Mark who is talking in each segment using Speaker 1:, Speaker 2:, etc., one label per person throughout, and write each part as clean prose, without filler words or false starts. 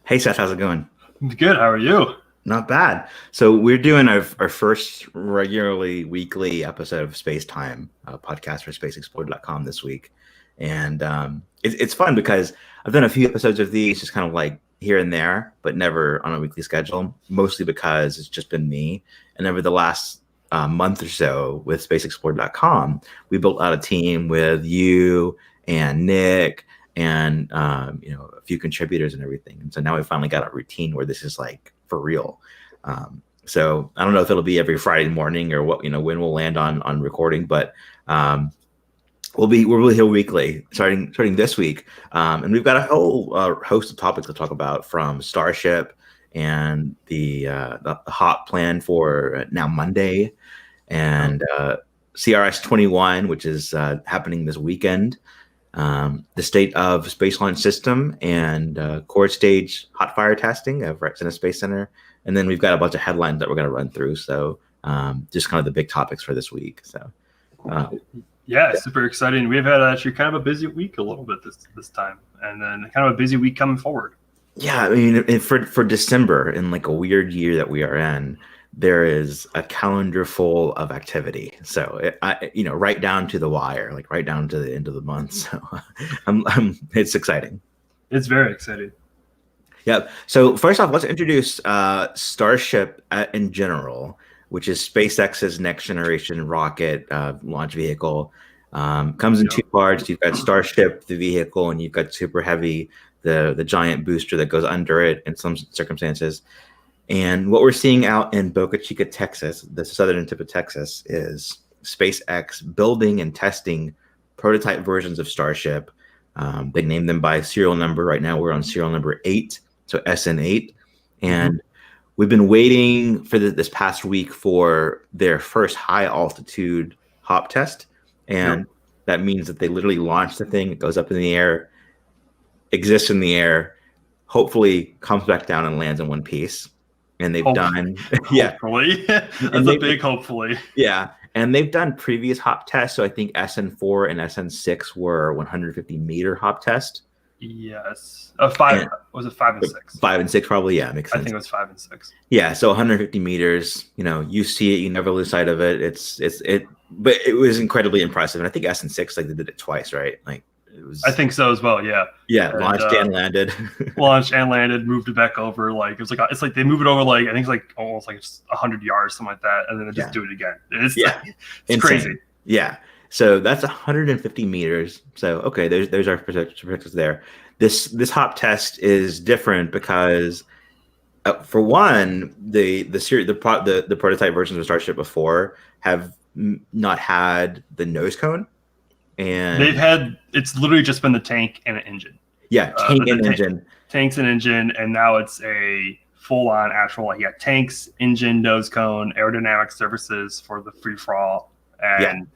Speaker 1: Hey Seth, how's it going?
Speaker 2: Good. How are you?
Speaker 1: Not bad. So we're doing our first regularly weekly episode of Space Time, a podcast for SpaceExplored.com this week. And it's fun because I've done a few episodes of these just kind of like here and there, but never on a weekly schedule, mostly because it's just been me. And over the last month or so with SpaceExplored.com, we built out a team with you and Nick and a few contributors and everything. And so now we finally got a routine where this is like for real. So I don't know if it'll be every Friday morning or what, when we'll land on recording, but we'll be here weekly starting this week. And we've got a whole host of topics to talk about, from Starship and the hot plan for now Monday, and CRS-21, which is happening this weekend. The state of Space Launch System and core stage hot fire testing of Renton Space Center. And then we've got a bunch of headlines that we're going to run through. So just kind of the big topics for this week. So
Speaker 2: yeah, super exciting. We've had actually kind of a busy week a little bit this time, and then kind of a busy week coming forward.
Speaker 1: Yeah, I mean, for December, in like a weird year that we are in, there is a calendar full of activity. So right down to the wire, like right down to the end of the month. So it's exciting.
Speaker 2: It's very exciting.
Speaker 1: Yeah. So first off, let's introduce Starship in general, which is SpaceX's next generation rocket launch vehicle. Comes in two parts. You've got Starship, the vehicle, and you've got Super Heavy, the giant booster that goes under it in some circumstances. And what we're seeing out in Boca Chica, Texas, the southern tip of Texas, is SpaceX building and testing prototype versions of Starship. They named them by serial number. Right now we're on serial number 8, so SN8. And we've been waiting for this past week for their first high altitude hop test. And that means that they literally launch the thing, it goes up in the air, exists in the air, hopefully comes back down and lands in one piece. And they've done,
Speaker 2: hopefully. That's a big hopefully.
Speaker 1: Yeah. And they've done previous hop tests. So I think SN4 and SN6 were 150-meter hop test.
Speaker 2: Yes. Was it 5 and 6?
Speaker 1: 5 and 6, probably. Yeah, makes sense.
Speaker 2: I think it was 5 and 6.
Speaker 1: Yeah. So 150 meters, you see it, you never lose sight of it. But it was incredibly impressive. And I think SN6, like, they did it twice, right? Like, it was.
Speaker 2: I think so as well. Yeah.
Speaker 1: Yeah. Launched and landed.
Speaker 2: Launched and landed, moved it back over. Like, it's like they move it over, like, I think it's like almost like 100 yards, something like that. And then they just do it again. It's crazy.
Speaker 1: Yeah. So that's 150 meters. So, okay, there's our perspectives there. This hop test is different because, for one, the prototype versions of Starship before have not had the nose cone, and
Speaker 2: it's literally just been the tank and an engine.
Speaker 1: Yeah, engine.
Speaker 2: Tanks and engine, and now it's a full-on actual tanks, engine, nose cone, aerodynamic surfaces for the free fall, and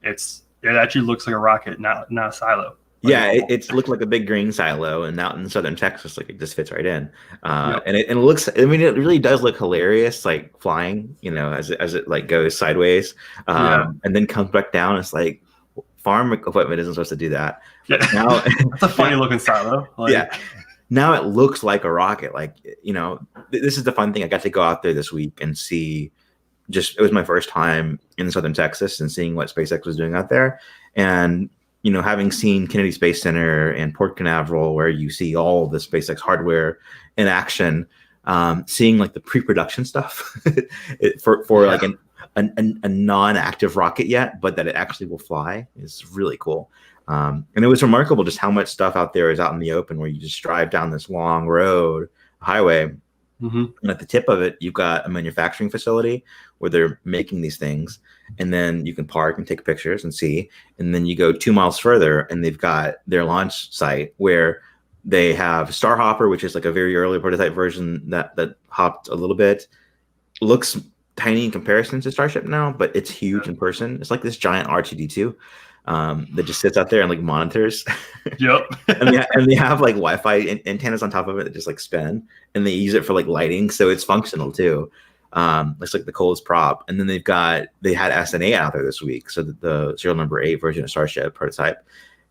Speaker 2: it actually looks like a rocket, not a silo.
Speaker 1: It's looked like a big green silo, and out in southern Texas, like, it just fits right in. And it looks, I mean, it really does look hilarious, like flying, as it like goes sideways, and then comes back down. It's like, farm equipment isn't supposed to do that.
Speaker 2: Yeah. Now, that's a funny looking silo.
Speaker 1: Now it looks like a rocket. Like, this is the fun thing. I got to go out there this week and see. It was my first time in southern Texas and seeing what SpaceX was doing out there, and having seen Kennedy Space Center and Port Canaveral, where you see all the SpaceX hardware in action, seeing like the pre-production stuff for like a non-active rocket yet, but that it actually will fly, is really cool. And it was remarkable just how much stuff out there is out in the open, where you just drive down this long road, highway. And at the tip of it, you've got a manufacturing facility where they're making these things, and then you can park and take pictures and see. And then you go 2 miles further, and they've got their launch site where they have Starhopper, which is like a very early prototype version that hopped a little bit. Looks tiny in comparison to Starship now, but it's huge in person. It's like this giant R2D2 that just sits out there and like monitors.
Speaker 2: Yep.
Speaker 1: and they have like Wi-Fi antennas on top of it that just like spin, and they use it for like lighting, so it's functional too. It's like the coolest prop. And then they had SN8 out there this week, so the serial number 8 version of Starship prototype,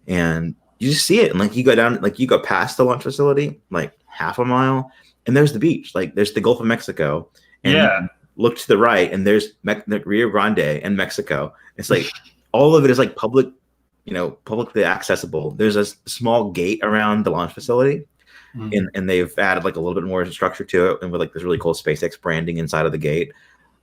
Speaker 1: and you just see it, and like you go down, like you go past the launch facility, like half a mile, and there's the beach, like there's the Gulf of Mexico, and you look to the right, and there's the Rio Grande and Mexico. It's like all of it is like public, publicly accessible. There's a small gate around the launch facility, and they've added like a little bit more structure to it, and with like this really cool SpaceX branding inside of the gate.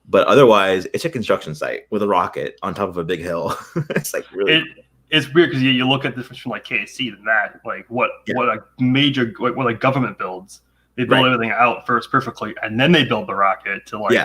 Speaker 1: But otherwise, it's a construction site with a rocket on top of a big hill. It's like really.
Speaker 2: It's weird because you look at the difference from like KSC to that, like what a major what like government builds. They build everything out first perfectly, and then they build the rocket to like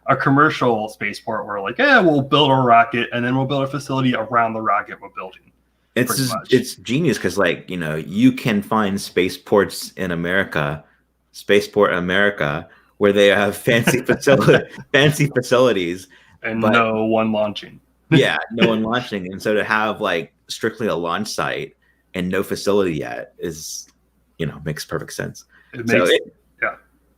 Speaker 2: a commercial spaceport where like, we'll build a rocket and then we'll build a facility around the rocket we're building.
Speaker 1: It's genius because like you can find spaceports in America, Spaceport America, where they have fancy facilities
Speaker 2: and no one launching.
Speaker 1: No one launching, and so to have like strictly a launch site and no facility yet is makes perfect sense. So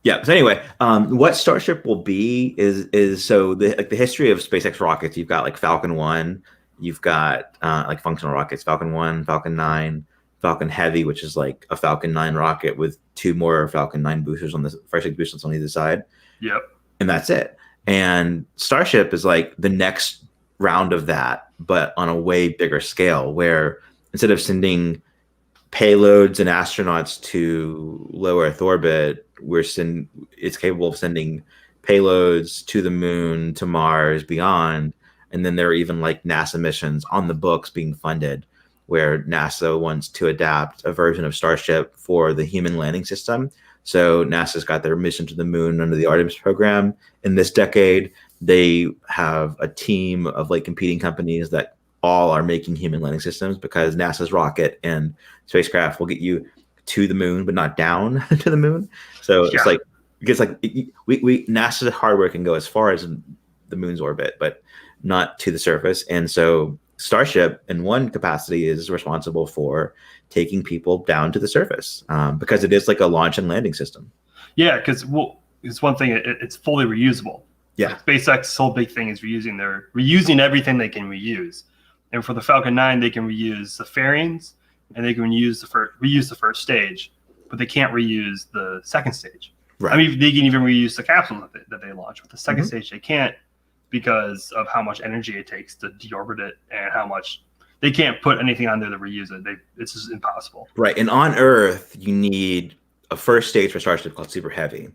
Speaker 1: anyway, what Starship will be is so the history of SpaceX rockets. You've got like Falcon 1, you've got like functional rockets, Falcon 1, Falcon 9, Falcon Heavy, which is like a Falcon 9 rocket with 2 more Falcon 9 boosters on the first 6 boosters on either side. And that's it. And Starship is like the next round of that, but on a way bigger scale, where instead of sending payloads and astronauts to low Earth orbit, it's capable of sending payloads to the moon, to Mars, beyond. And then there are even like NASA missions on the books being funded, where NASA wants to adapt a version of Starship for the human landing system. So NASA's got their mission to the moon under the Artemis program. In this decade, they have a team of like competing companies that all are making human landing systems, because NASA's rocket and spacecraft will get you to the moon, but not down to the moon. So it's like, NASA's hardware can go as far as the moon's orbit, but not to the surface. And so Starship, in one capacity, is responsible for taking people down to the surface, because it is like a launch and landing system. Yeah,
Speaker 2: because it's one thing; it's fully reusable. Like SpaceX's whole big thing is reusing. They're reusing everything they can reuse. And for the Falcon 9, they can reuse the fairings, and they can reuse the first stage, but they can't reuse the second stage. I mean, they can even reuse the capsules that they launch, but the second stage they can't, because of how much energy it takes to deorbit it and how much they can't put anything on there to reuse it. It's just impossible.
Speaker 1: Right. And on Earth, you need a first stage for Starship called Super Heavy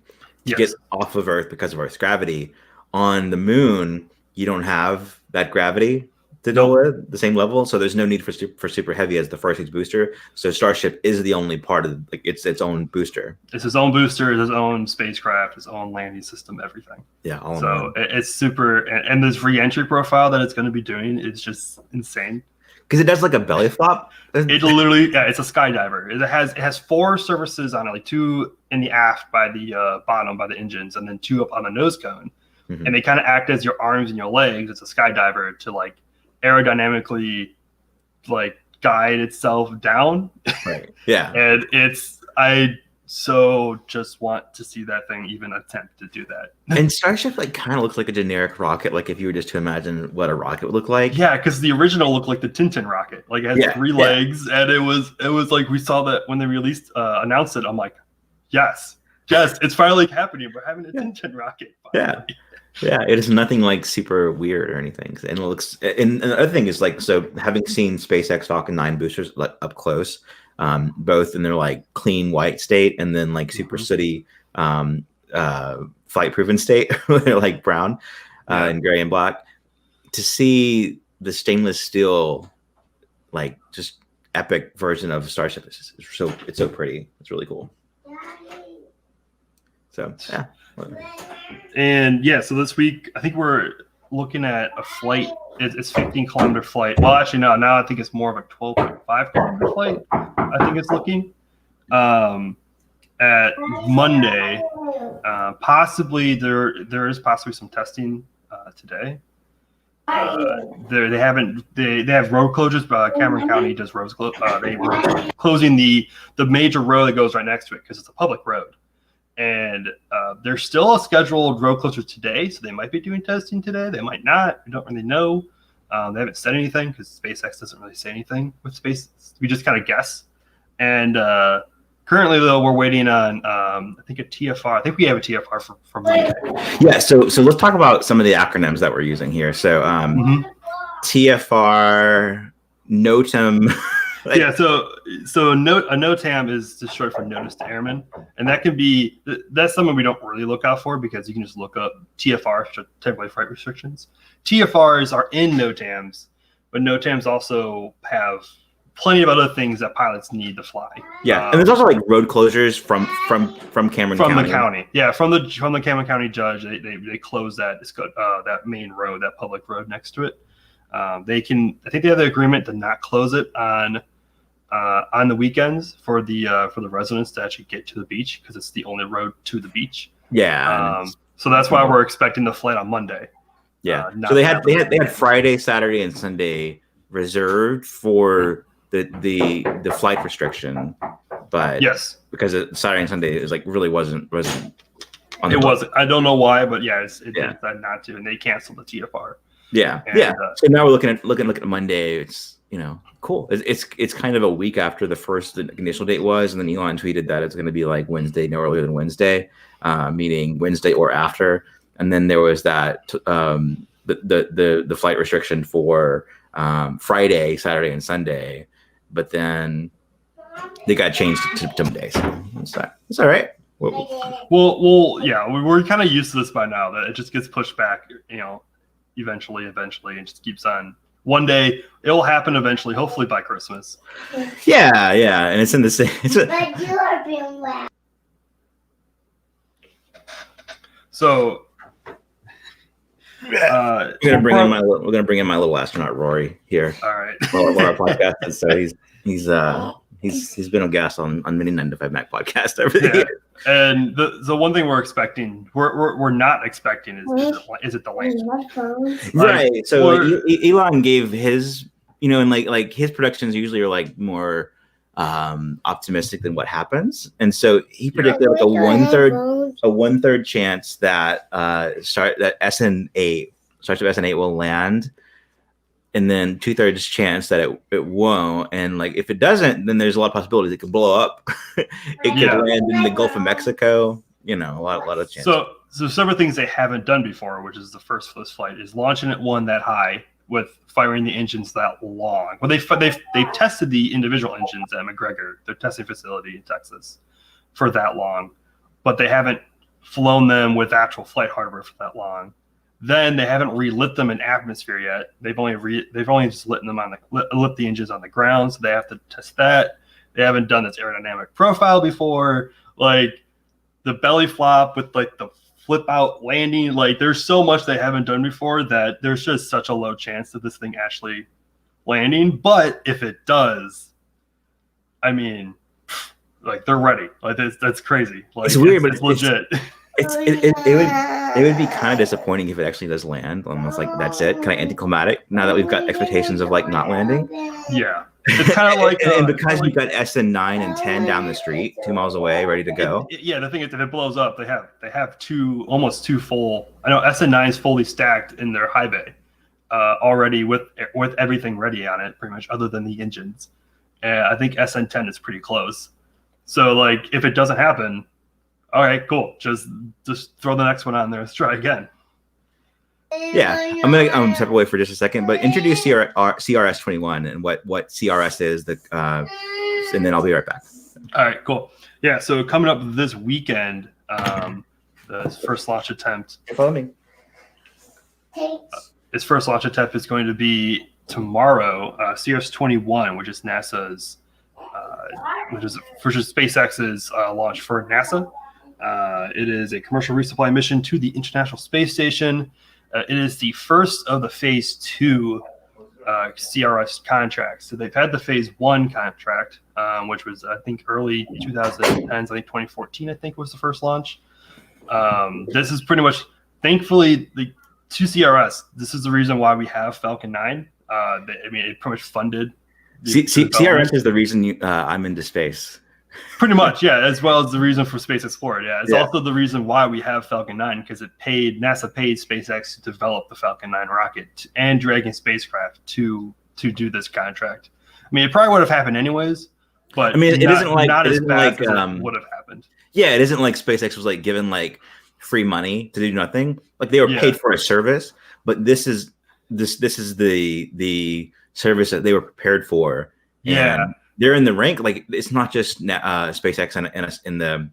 Speaker 1: to get off of Earth because of Earth's gravity. On the moon, you don't have that gravity to deal with the same level, so there's no need for Super Heavy as the first stage booster. So Starship is the only part of it's its own booster.
Speaker 2: It's its own booster, its own spacecraft, its own landing system, everything. So it's super, and this re-entry profile that it's going to be doing is just insane.
Speaker 1: Because it does like a belly flop.
Speaker 2: It literally, it's a skydiver. It has 4 surfaces on it, like 2 in the aft by the bottom by the engines, and then 2 up on the nose cone. And they kind of act as your arms and your legs. It's a skydiver to like aerodynamically like guide itself down. And I so just want to see that thing even attempt to do that.
Speaker 1: And Starship like kind of looks like a generic rocket, like if you were just to imagine what a rocket would look like.
Speaker 2: Because the original looked like the Tintin rocket, like it had 3 legs, and it was like, we saw that when they announced it. I'm like, yes, it's finally happening. We're having a Tintin rocket finally.
Speaker 1: It is nothing like super weird or anything. And it looks, and the other thing is like, so having seen SpaceX Falcon 9 boosters up close, both in their like clean white state and then like super sooty flight proven state where they're like brown and gray and black, to see the stainless steel like just epic version of Starship is it's so pretty. It's really cool. So
Speaker 2: And so this week I think we're looking at a flight. It's 15-kilometer flight. Well, actually no, now I think it's more of a 12.5-kilometer flight. I think it's looking at Monday. Possibly there is possibly some testing today. They have road closures. Cameron County does roads. They were closing the major road that goes right next to it because it's a public road. And there's still a scheduled road closure today, so they might be doing testing today. They might not. We don't really know. They haven't said anything because SpaceX doesn't really say anything with space. We just kind of guess. And currently, though, we're waiting on I think a TFR. I think we have a TFR for Monday.
Speaker 1: Yeah. So let's talk about some of the acronyms that we're using here. So TFR, NOTAM.
Speaker 2: Yeah, so a NOTAM is just short for Notice to Airmen, and that's something we don't really look out for because you can just look up TFR, temporary flight restrictions. TFRs are in NOTAMs, but NOTAMs also have plenty of other things that pilots need to fly.
Speaker 1: Yeah, and there's also like road closures from Cameron County.
Speaker 2: The county, yeah, from the Cameron County judge, they close that that main road, that public road next to it. I think they have the agreement to not close it on the weekends for the residents to actually get to the beach because it's the only road to the beach.
Speaker 1: Yeah.
Speaker 2: So that's why we're expecting the flight on Monday.
Speaker 1: Yeah. So they had Friday, Saturday, and Sunday reserved for the flight restriction, but
Speaker 2: yes,
Speaker 1: because Saturday and Sunday is like really wasn't on the
Speaker 2: it wasn't. I don't know why, but yeah, it
Speaker 1: yeah.
Speaker 2: decided not to, and they canceled the TFR.
Speaker 1: Yeah, and, so now we're looking at Monday. It's cool. It's kind of a week after the first initial date was, and then Elon tweeted that it's going to be like Wednesday, no earlier than Wednesday, meaning Wednesday or after. And then there was that the flight restriction for Friday, Saturday, and Sunday, but then they got changed to Monday. So it's all right.
Speaker 2: Well, yeah, we're kind of used to this by now that it just gets pushed back, eventually, and just keeps on. One day it'll happen eventually, hopefully by Christmas.
Speaker 1: Yeah, and it's in the same.
Speaker 3: But you are being loud.
Speaker 1: So we're gonna bring in my little astronaut Rory here.
Speaker 2: All right.
Speaker 1: While our podcast is, so he's been a guest on many 9 to 5 Mac podcasts over the years.
Speaker 2: And the one thing we're expecting, we're not expecting is it the land?
Speaker 1: Right. So Elon gave his, and like his predictions usually are like more optimistic than what happens, and so he predicted like a 1/3 chance that SN8 Starship SN8 will land, and then 2/3 chance that it won't. And like if it doesn't, then there's a lot of possibilities it could blow up. It could land in the Gulf of Mexico. A lot of chances.
Speaker 2: So several things they haven't done before, which is the first for this flight, is launching it that high with firing the engines that long. Well, they've tested the individual engines at McGregor, their testing facility in Texas, for that long, but they haven't flown them with actual flight hardware for that long. Then they haven't relit them in atmosphere yet. They've only just lit the engines on the ground, so they have to test that. They haven't done this aerodynamic profile before, like the belly flop with like the flip out landing. Like there's so much they haven't done before that there's just such a low chance of this thing actually landing. But if it does, I mean, like they're ready. Like that's crazy. Like
Speaker 1: it's weird, but
Speaker 2: it's legit.
Speaker 1: It would be kind of disappointing if it actually does land. Almost like that's it, kind of anticlimactic. Now that we've got expectations of like not landing.
Speaker 2: Yeah, it's kind of like
Speaker 1: and because we've got SN9 and 10 down the street, 2 miles away, ready to go.
Speaker 2: The thing is, if it blows up, they have almost two full. I know SN9 is fully stacked in their high bay already with everything ready on it, pretty much, other than the engines. And I think SN10 is pretty close. So like, if it doesn't happen. All right, cool. Just throw the next one on there. Let's try again.
Speaker 1: Yeah, I'm gonna step away for just a second, but introduce CRS-21 and what CRS is, and then I'll be right back.
Speaker 2: All right, cool. Yeah, so coming up this weekend, the first launch attempt.
Speaker 1: Follow me.
Speaker 2: Its first launch attempt is going to be tomorrow. CRS-21, which is NASA's, which is SpaceX's launch for NASA. It is a commercial resupply mission to the International Space Station. It is the first of the Phase 2 CRS contracts. So they've had the Phase 1 contract, which was, I think, early 2010s. I think 2014, I think, was the first launch. This is pretty much, thankfully, the 2 CRS. This is the reason why we have Falcon 9. It pretty much funded.
Speaker 1: CRS is the reason I'm into space.
Speaker 2: Pretty much, yeah, as well as the reason for Space Explorer. Yeah, it's
Speaker 1: Yeah.
Speaker 2: also the reason why we have Falcon 9, because NASA paid SpaceX to develop the Falcon 9 rocket and Dragon spacecraft to do this contract. I mean, it probably would have happened anyways, but
Speaker 1: I mean, it isn't like
Speaker 2: not
Speaker 1: it
Speaker 2: as
Speaker 1: isn't
Speaker 2: fast
Speaker 1: like
Speaker 2: as it would have happened.
Speaker 1: yeah, it isn't like SpaceX was like given like free money to do nothing. Like they were paid for a service, but this is the service that they were prepared for.
Speaker 2: Yeah.
Speaker 1: And they're in the rank. Like it's not just SpaceX in the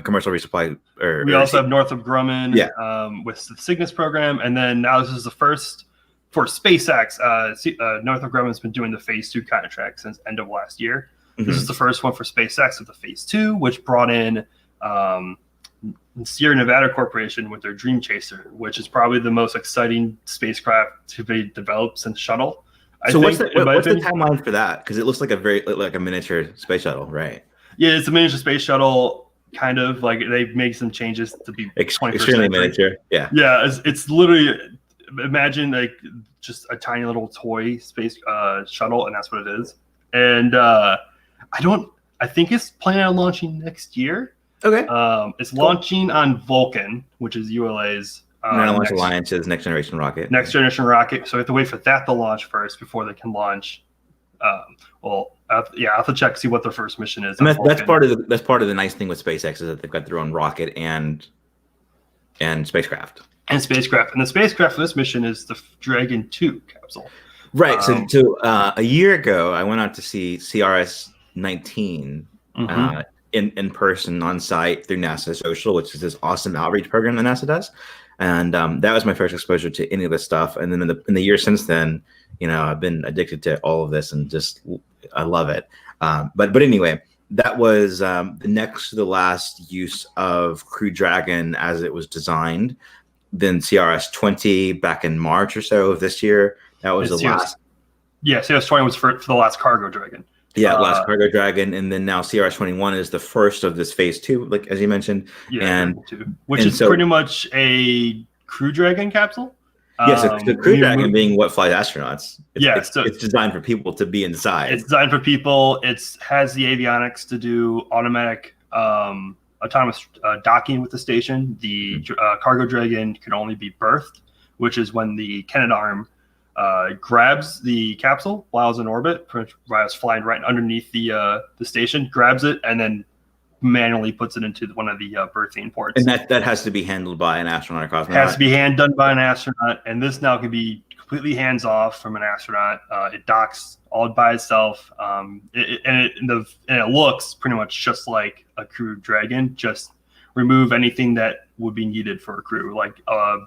Speaker 1: commercial resupply.
Speaker 2: We also have Northrop Grumman with the Cygnus program, and then now this is the first for SpaceX. Northrop Grumman's been doing the Phase 2 contract since end of last year. This is the first one for SpaceX with the Phase 2, which brought in Sierra Nevada Corporation with their Dream Chaser, which is probably the most exciting spacecraft to be developed since Shuttle.
Speaker 1: What's the timeline for that? Because it looks like a miniature space shuttle, right?
Speaker 2: Yeah, it's a miniature space shuttle, kind of like they've made some changes to be
Speaker 1: extremely miniature. Yeah,
Speaker 2: yeah, it's literally, imagine like just a tiny little toy space shuttle, and that's what it is. And I think it's planning on launching next year.
Speaker 1: Okay.
Speaker 2: It's launching on Vulcan, which is ULA's
Speaker 1: Alliance's next generation rocket.
Speaker 2: Next generation rocket. So we have to wait for that to launch first before they can launch. I'll have to check, see what their first mission is.
Speaker 1: And that's part of the nice thing with SpaceX is that they've got their own rocket and spacecraft.
Speaker 2: And the spacecraft for this mission is the Dragon 2 capsule.
Speaker 1: Right. So a year ago, I went out to see CRS-19 in person on site through NASA Social, which is this awesome outreach program that NASA does. And that was my first exposure to any of this stuff. And then in the years since then, I've been addicted to all of this and just I love it. But anyway, that was the next to the last use of Crew Dragon as it was designed. Then CRS-20 back in March or so of this year. That was the last.
Speaker 2: Yeah, CRS-20 was for the last cargo dragon.
Speaker 1: Yeah, last cargo dragon, and then now CRS-21 is the first of this Phase 2, like as you mentioned.
Speaker 2: Yeah, which is pretty much a Crew Dragon capsule.
Speaker 1: Yes, the Crew Dragon being what flies astronauts.
Speaker 2: It's
Speaker 1: designed for people to be inside.
Speaker 2: It's designed for people. It has the avionics to do automatic autonomous docking with the station. The cargo dragon can only be berthed, which is when the Canadarm grabs the capsule while it's in orbit, while it's flying right underneath the station, grabs it, and then manually puts it into one of the berthing ports.
Speaker 1: And that has to be handled by an astronaut or cosmonaut.
Speaker 2: It has to be done by an astronaut, and this now can be completely hands-off from an astronaut. It docks all by itself, it looks pretty much just like a Crew Dragon. Just remove anything that would be needed for a crew, like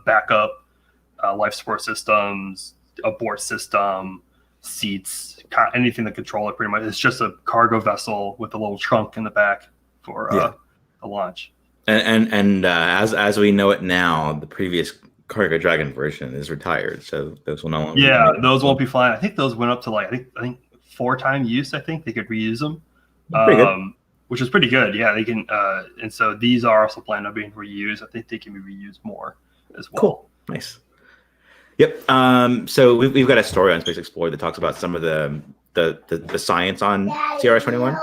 Speaker 2: backup life support systems, abort system, seats, anything to control it. Pretty much, it's just a cargo vessel with a little trunk in the back for the launch.
Speaker 1: And as we know it now, the previous Cargo Dragon version is retired, so those will no longer.
Speaker 2: Yeah, those won't be flying. I think those went up to I think 4-time use. I think they could reuse them, which is pretty good. Yeah, they can. And so these are also planned on being reused. I think they can be reused more as well.
Speaker 1: Cool, nice. Yep. So we've got a story on Space Explorer that talks about some of the science on CRS-21.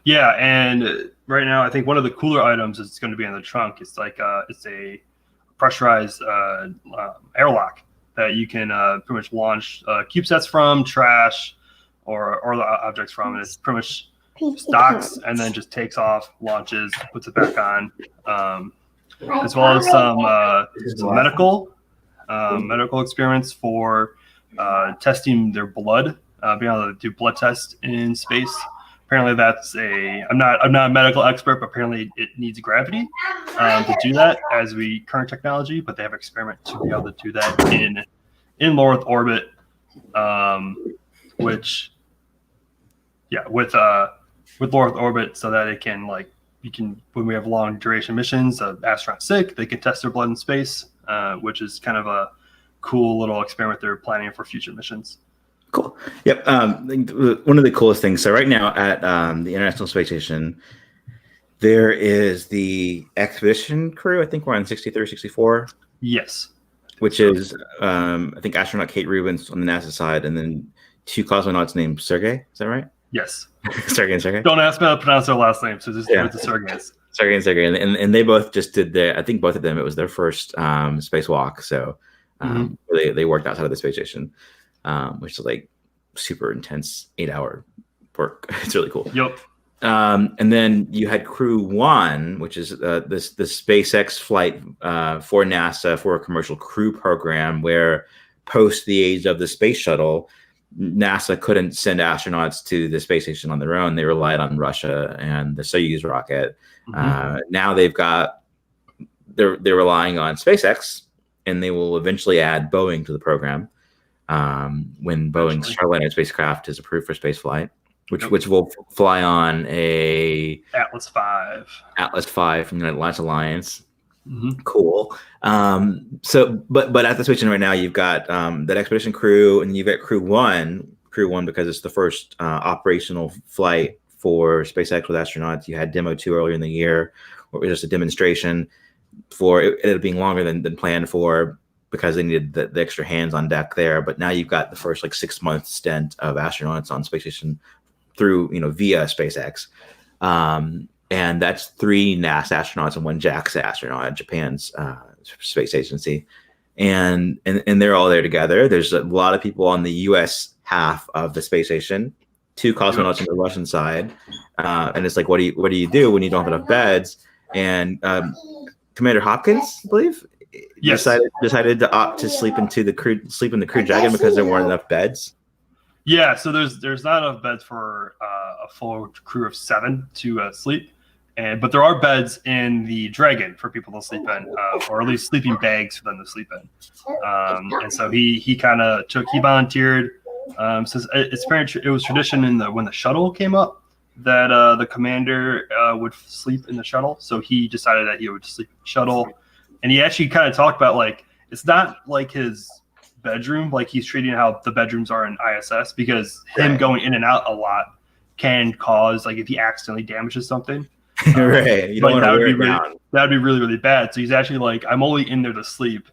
Speaker 2: Yeah, and right now I think one of the cooler items is going to be in the trunk. It's it's a pressurized airlock that you can pretty much launch CubeSats from, trash, or the objects from. And it's pretty much docks and then just takes off, launches, puts it back on, as well as some medical experiments for testing their blood, being able to do blood tests in space. Apparently that's I'm not a medical expert, but apparently it needs gravity to do that as current technology, but they have an experiment to be able to do that in low Earth orbit, with low Earth orbit, so that it can when we have long duration missions, astronauts sick, they can test their blood in space, which is kind of a cool little experiment they're planning for future missions.
Speaker 1: Cool. Yep. One of the coolest things. So right now at the International Space Station, there is the expedition crew. I think we're on 63, 64.
Speaker 2: Yes.
Speaker 1: Which is, I think, astronaut Kate Rubins on the NASA side, and then 2 cosmonauts named Sergey. Is that right?
Speaker 2: Yes.
Speaker 1: Sergey.
Speaker 2: Don't ask me how to pronounce their last name. So just
Speaker 1: Yeah.
Speaker 2: it's Sergey.
Speaker 1: Sergey, and they both just did their. I think both of them. It was their first spacewalk, so they worked outside of the space station, which is like super intense 8-hour work. It's really cool.
Speaker 2: Yep.
Speaker 1: And then you had Crew 1, which is the SpaceX flight for NASA for a commercial crew program, where post the age of the space shuttle, NASA couldn't send astronauts to the space station on their own. They relied on Russia and the Soyuz rocket. Now they're relying on SpaceX, and they will eventually add Boeing to the program when Boeing's Starliner spacecraft is approved for spaceflight. Which will fly on a
Speaker 2: Atlas V
Speaker 1: from the Atlas Alliance. Cool. So, but at the station right now, you've got that expedition crew, and you've got Crew 1 because it's the first operational flight for SpaceX with astronauts. You had Demo 2 earlier in the year, where it was just a demonstration for it ended up being longer than planned for, because they needed the extra hands on deck there. But now you've got the first 6-month stint of astronauts on space station through via SpaceX, and that's 3 NASA astronauts and 1 JAXA astronaut, Japan's space agency, and they're all there together. There's a lot of people on the U.S. half of the space station, 2 cosmonauts on the Russian side, and it's like, what do you do when you don't have enough beds? And Commander Hopkins, I believe, decided to opt to sleep in the Crew Dragon because there weren't enough beds.
Speaker 2: Yeah, so there's not enough beds for a full crew of 7 to sleep, but there are beds in the Dragon for people to sleep in, or at least sleeping bags for them to sleep in. And so he volunteered. Says it was tradition when the shuttle came up that the commander would sleep in the shuttle. So he decided that he would sleep in the shuttle, and he actually kind of talked about it's not like his bedroom, like he's treating how the bedrooms are in ISS, because him going in and out a lot can cause, if he accidentally damages something,
Speaker 1: right? You don't want to wear it down.
Speaker 2: That'd be really, really bad. So he's actually I'm only in there to sleep.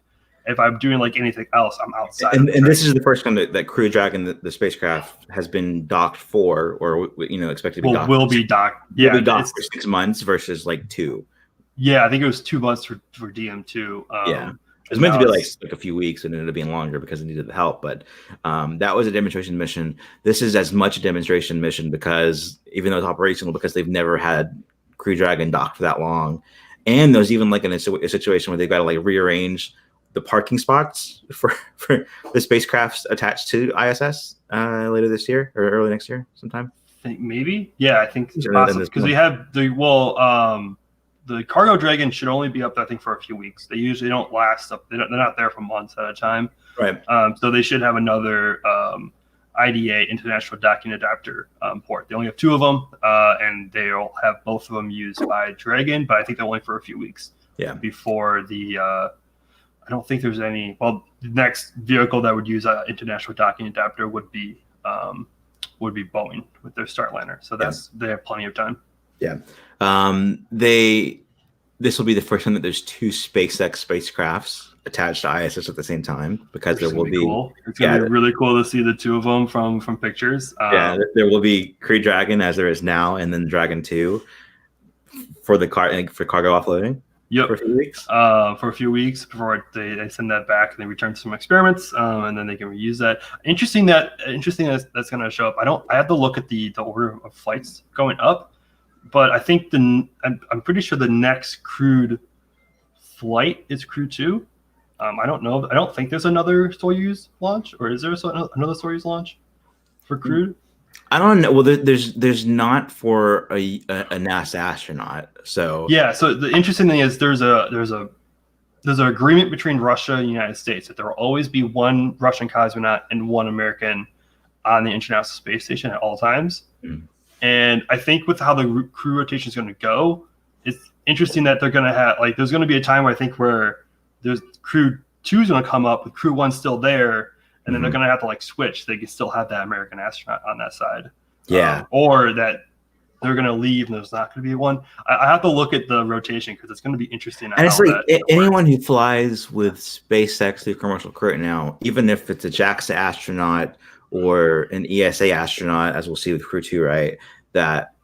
Speaker 2: If I'm doing anything else, I'm outside.
Speaker 1: And this is the first time that Crew Dragon, the spacecraft, has been docked for, or expected to be docked.
Speaker 2: Will be docked. Yeah,
Speaker 1: will be docked for 6 months versus 2.
Speaker 2: Yeah, I think it was 2 months for DM2.
Speaker 1: Yeah. It was meant to be a few weeks, and it ended up being longer because it needed the help. But that was a demonstration mission. This is as much a demonstration mission because even though it's operational, because they've never had Crew Dragon docked for that long. And there's even in a situation where they've got to rearrange the parking spots for the spacecrafts attached to ISS later this year or early next year sometime.
Speaker 2: I think maybe. Yeah, I think it's possible because we have the cargo Dragon should only be up, I think, for a few weeks. They usually don't last up. They're not there for months at a time.
Speaker 1: Right.
Speaker 2: So they should have another IDA, International Docking Adapter port. They only have 2 of them, and they'll have both of them used by Dragon, but I think they're only for a few weeks.
Speaker 1: Yeah.
Speaker 2: Before I don't think there's any. Well, the next vehicle that would use an International Docking Adapter would be Boeing with their Starliner. So they have plenty of time.
Speaker 1: Yeah. This will be the first time that there's 2 SpaceX spacecrafts attached to ISS at the same time, because there will be
Speaker 2: cool. It's gonna be really cool to see the 2 of them from pictures.
Speaker 1: There will be Crew Dragon as there is now, and then Dragon 2 for cargo offloading.
Speaker 2: Yep.
Speaker 1: For a few weeks.
Speaker 2: For a few weeks before they send that back and they return to some experiments, and then they can reuse that. Interesting that's going to show up. I have to look at the order of flights going up, but I think I'm pretty sure the next crewed flight is Crew 2. I don't know. I don't think there's another Soyuz launch, or is there another Soyuz launch for crewed?
Speaker 1: I don't know. Well, there's not for a NASA astronaut. So
Speaker 2: yeah. So the interesting thing is there's an agreement between Russia and the United States that there will always be 1 Russian cosmonaut and 1 American on the International Space Station at all times. Mm. And I think with how the crew rotation is going to go, it's interesting that they're going to have there's going to be a time where there's Crew 2 is going to come up with Crew 1 still there. And then they're going to have to switch. They can still have that American astronaut on that side.
Speaker 1: Yeah.
Speaker 2: Or that they're going to leave and there's not going to be one. I have to look at the rotation because it's going to be interesting.
Speaker 1: And it's anyone who flies with SpaceX through commercial crew now, even if it's a JAXA astronaut or an ESA astronaut, as we'll see with Crew 2, right? That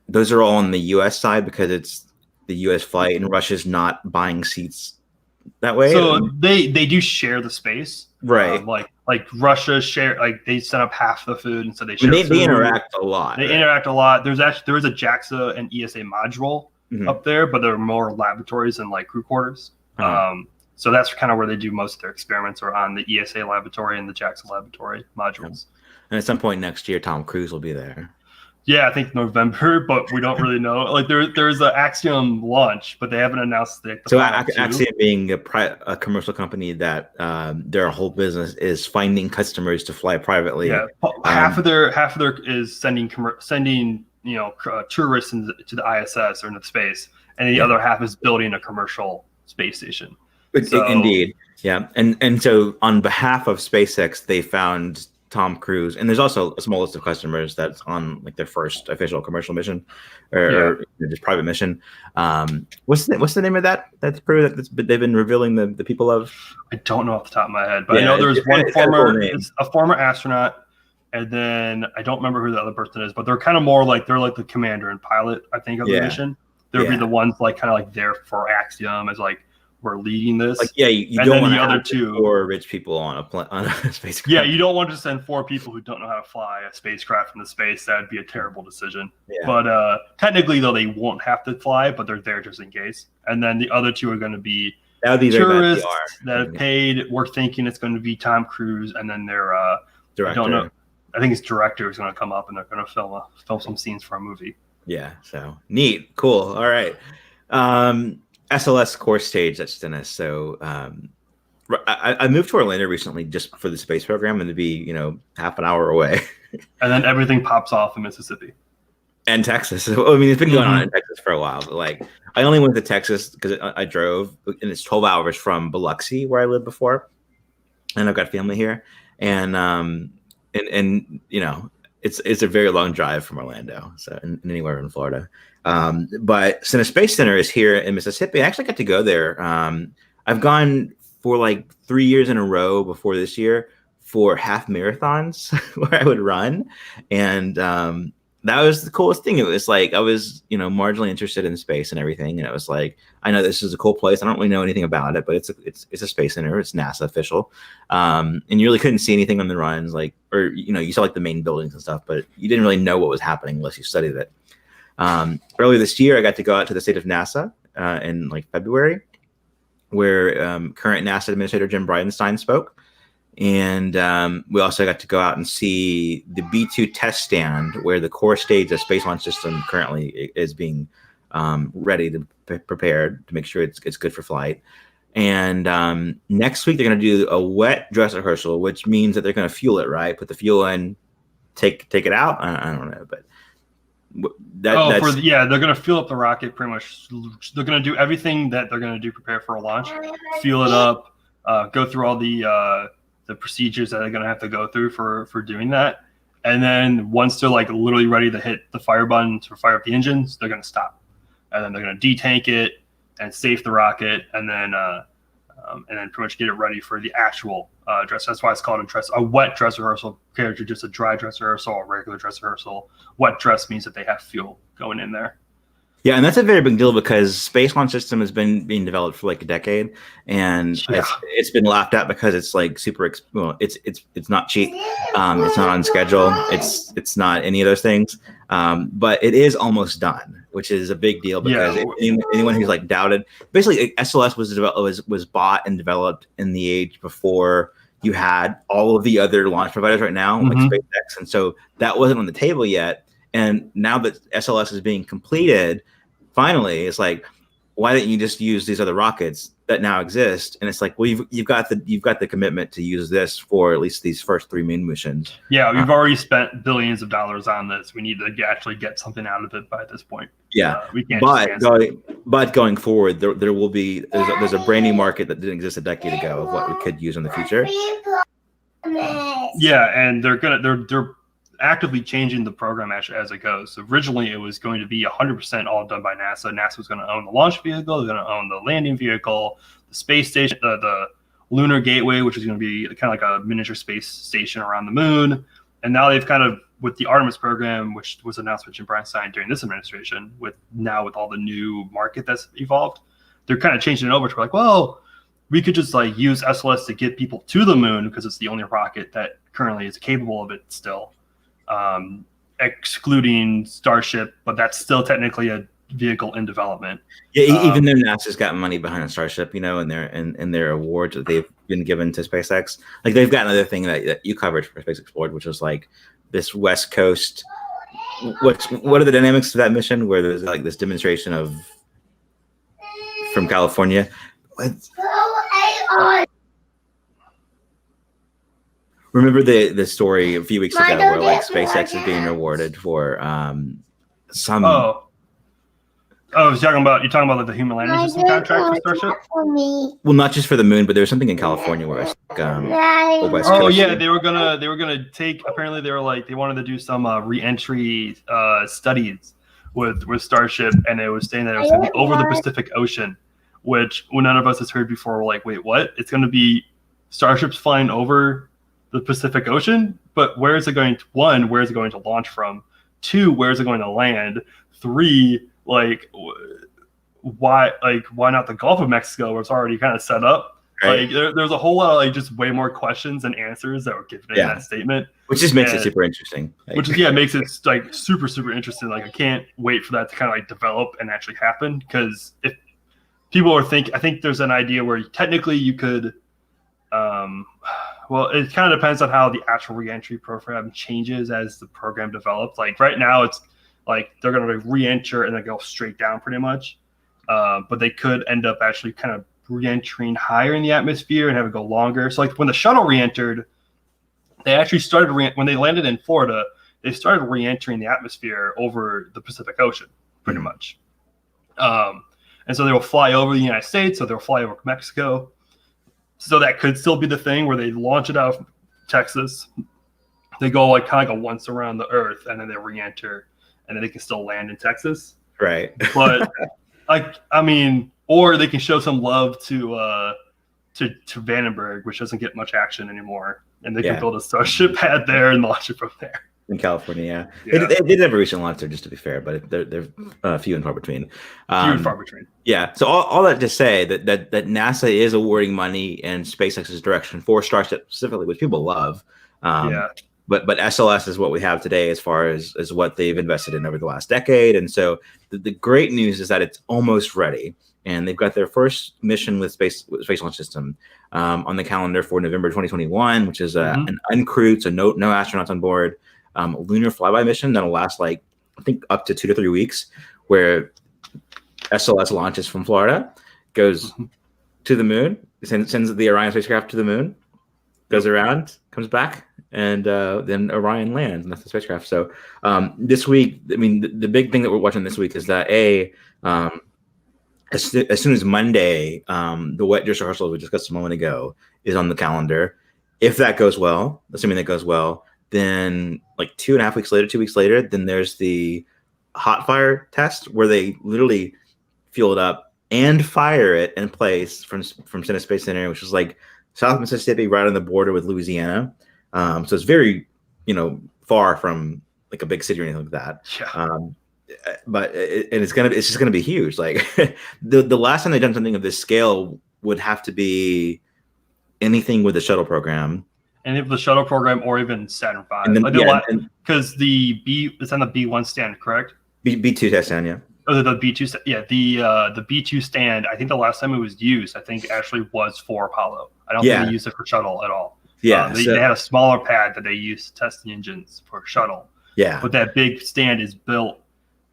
Speaker 1: those are all on the U.S. side because it's the U.S. flight, and Russia's not buying seats that way.
Speaker 2: So they do share the space,
Speaker 1: right?
Speaker 2: Like Russia share, like they set up half the food, and so they share.
Speaker 1: They interact a lot.
Speaker 2: They interact a lot. There is a JAXA and ESA module up there, but they're more laboratories and like crew quarters. So that's kind of where they do most of their experiments, are on the ESA laboratory and the JAXA laboratory modules.
Speaker 1: And at some point next year, Tom Cruise will be there.
Speaker 2: Yeah, I think November, but we don't really know. Like there's an Axiom launch, but they haven't announced the
Speaker 1: so Axiom being a commercial company that their whole business is finding customers to fly privately.
Speaker 2: Yeah, half of their is sending tourists to the ISS or into space, and the other half is building a commercial space station.
Speaker 1: Indeed, yeah, and so on behalf of SpaceX, they found Tom Cruise, and there's also a small list of customers that's on like their first official commercial mission or just private mission. What's the name of that crew that they've been revealing the people of?
Speaker 2: I don't know off the top of my head, but I know there's a former astronaut, and then I don't remember who the other person is, but they're kind of more like they're like the commander and pilot, I think, of the mission. They'll be the ones like kind of like there for Axiom as like, we're leading this. Like,
Speaker 1: you don't want the other two 4 rich people on a spacecraft.
Speaker 2: Yeah, you don't want to send 4 people who don't know how to fly a spacecraft into space. That'd be a terrible decision. Yeah. But technically, though, they won't have to fly, but they're there just in case. And then the other 2 are going to be tourists that have paid. We're thinking it's going to be Tom Cruise, and then their director. I don't know. I think his director is going to come up, and they're going to film some scenes for a movie.
Speaker 1: Yeah. So neat, cool. All right. SLS core stage that's Stennis. So I moved to Orlando recently just for the space program, and to be half an hour away.
Speaker 2: And then everything pops off in Mississippi
Speaker 1: and Texas. So, I mean, it's been going on in Texas for a while, but like I only went to Texas because I drove, and it's 12 hours from Biloxi where I lived before, and I've got family here, and it's a very long drive from Orlando, so anywhere in Florida. But Stennis Space Center is here in Mississippi. I actually got to go there. I've gone for like 3 years in a row before this year for half marathons where I would run. And that was the coolest thing. It was like I was, marginally interested in space and everything. And it was like, I know this is a cool place. I don't really know anything about it, but it's a space center. It's NASA official. And you really couldn't see anything on the runs, you saw like the main buildings and stuff, but you didn't really know what was happening unless you studied it. Earlier this year, I got to go out to the state of NASA in like February, where current NASA Administrator Jim Bridenstine spoke. And we also got to go out and see the B2 test stand, where the core stage of Space Launch System currently is being ready to prepared to make sure it's good for flight. And next week, they're going to do a wet dress rehearsal, which means that they're going to fuel it, right? Put the fuel in, take it out. I don't know, but
Speaker 2: they're going to fuel up the rocket pretty much. They're going to do everything that they're going to do, prepare for a launch, fuel it up, go through all the procedures that they're going to have to go through for doing that. And then once they're like literally ready to hit the fire button to fire up the engines, they're going to stop. And then they're going to detank it and safe the rocket, and then pretty much get it ready for the actual dress. That's why it's called a wet dress rehearsal compared to just a dry dress rehearsal or regular dress rehearsal. Wet dress means that they have fuel going in there.
Speaker 1: Yeah, and that's a very big deal because Space Launch System has been being developed for like a decade, and it's been laughed at because it's like it's not cheap, it's not on schedule, it's not any of those things, but it is almost done, which is a big deal because anyone who's like doubted, basically SLS was bought and developed in the age before you had all of the other launch providers right now, like SpaceX, and so that wasn't on the table yet. And now that SLS is being completed, finally, it's like, why didn't you just use these other rockets that now exist? And it's like, well, you've got the commitment to use this for at least these first 3 moon missions.
Speaker 2: Yeah, we've already spent billions of dollars on this. We need to actually get something out of it by this point.
Speaker 1: Yeah,
Speaker 2: we can't.
Speaker 1: But going forward, there will be there's a brand new market that didn't exist a decade ago of what we could use in the future.
Speaker 2: Yeah, and they're actively changing the program as it goes. So originally, it was going to be 100% all done by NASA. NASA was going to own the launch vehicle, they're going to own the landing vehicle, the space station, the lunar gateway, which is going to be kind of like a miniature space station around the moon, And now they've kind of, with the Artemis program, which was announced by Jim Bridenstine during this administration, with all the new market that's evolved, they're kind of changing it over to like, well, we could just like use SLS to get people to the moon because it's the only rocket that currently is capable of it still, excluding Starship, but that's still technically a vehicle in development.
Speaker 1: Yeah, even though NASA's got money behind Starship, and their awards that they've been given to SpaceX, like they've got another thing that you covered for Space Explored, which was like this West Coast. What are the dynamics of that mission where there's like this demonstration of from California? Remember the story a few weeks ago where like SpaceX is being rewarded for some.
Speaker 2: You're talking about like the human landing system contract for Starship?
Speaker 1: Well, not just for the moon, but there was something in California where it's like, West Coast.
Speaker 2: Yeah, they were gonna take. Apparently, they wanted to do some re-entry studies with Starship, and it was saying that it was going to be over the Pacific Ocean, which none of us has heard before. We're like, wait, what? It's going to be Starships flying over the Pacific Ocean, but where is it going to? One, where is it going to launch from? Two, where is it going to land? Three, like why not the Gulf of Mexico where it's already kind of set up? Right. Like there's a whole lot of like just way more questions and answers that were given in that statement,
Speaker 1: which just makes it super interesting.
Speaker 2: Makes it like super interesting. Like I can't wait for that to kind of like develop and actually happen, because if people are I think there's an idea where technically you could well, it kind of depends on how the actual reentry program changes as the program develops. Like right now it's like they're going to re-enter and then go straight down pretty much. But they could end up actually kind of re-entering higher in the atmosphere and have it go longer. So like when the shuttle re-entered, they actually started, when they landed in Florida, they started re-entering the atmosphere over the Pacific Ocean pretty much. And so they will fly over the United States, so they'll fly over Mexico. So that could still be the thing where they launch it out of Texas. They go like kind of like a once around the Earth, and then they re-enter, and then they can still land in Texas.
Speaker 1: Right.
Speaker 2: But or they can show some love to Vandenberg, which doesn't get much action anymore, and they can build a Starship pad there and launch it from there.
Speaker 1: In California, yeah. They did have a recent launch there, just to be fair, but they're few and far between. Yeah. So all that to say that NASA is awarding money in SpaceX's direction for Starship specifically, which people love. But SLS is what we have today as far as what they've invested in over the last decade. And so the great news is that it's almost ready. And they've got their first mission with Space Launch System on the calendar for November 2021, which is an uncrewed, so no astronauts on board, lunar flyby mission that'll last like, I think, up to 2 to 3 weeks, where SLS launches from Florida, goes to the moon, sends the Orion spacecraft to the moon, goes around, comes back, and then Orion lands, and that's the spacecraft. So this week, I mean, the big thing that we're watching this week is that as soon as Monday, the wet dress rehearsal we discussed a moment ago is on the calendar. If that goes well, assuming that goes well, then like 2.5 weeks later, 2 weeks later, then there's the hot fire test where they literally fuel it up and fire it in place from Stennis Space Center, which is like South Mississippi, right on the border with Louisiana. So it's very, far from like a big city or anything like that.
Speaker 2: Yeah.
Speaker 1: But it's just gonna be huge. Like the last time they've done something of this scale would have to be anything with the shuttle program.
Speaker 2: And if the shuttle program or even Saturn V, because it's on the B1 stand, correct?
Speaker 1: B2 stand, yeah.
Speaker 2: Oh, the B2, yeah. The B2 stand. I think the last time it was used, I think actually was for Apollo. I don't think they used it for shuttle at all.
Speaker 1: Yeah,
Speaker 2: they had a smaller pad that they used to test the engines for shuttle.
Speaker 1: Yeah,
Speaker 2: but that big stand is built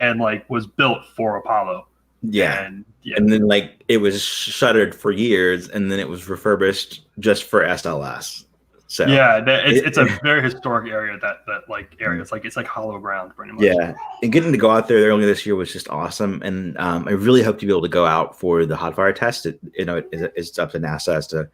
Speaker 2: and was built for Apollo.
Speaker 1: Yeah. And then like it was shuttered for years, and then it was refurbished just for SLS. So
Speaker 2: yeah, it's a very historic area. That area, it's like hollow ground pretty much.
Speaker 1: Yeah, and getting to go out there earlier this year was just awesome, and I really hope to be able to go out for the hot fire test. It's up to NASA as to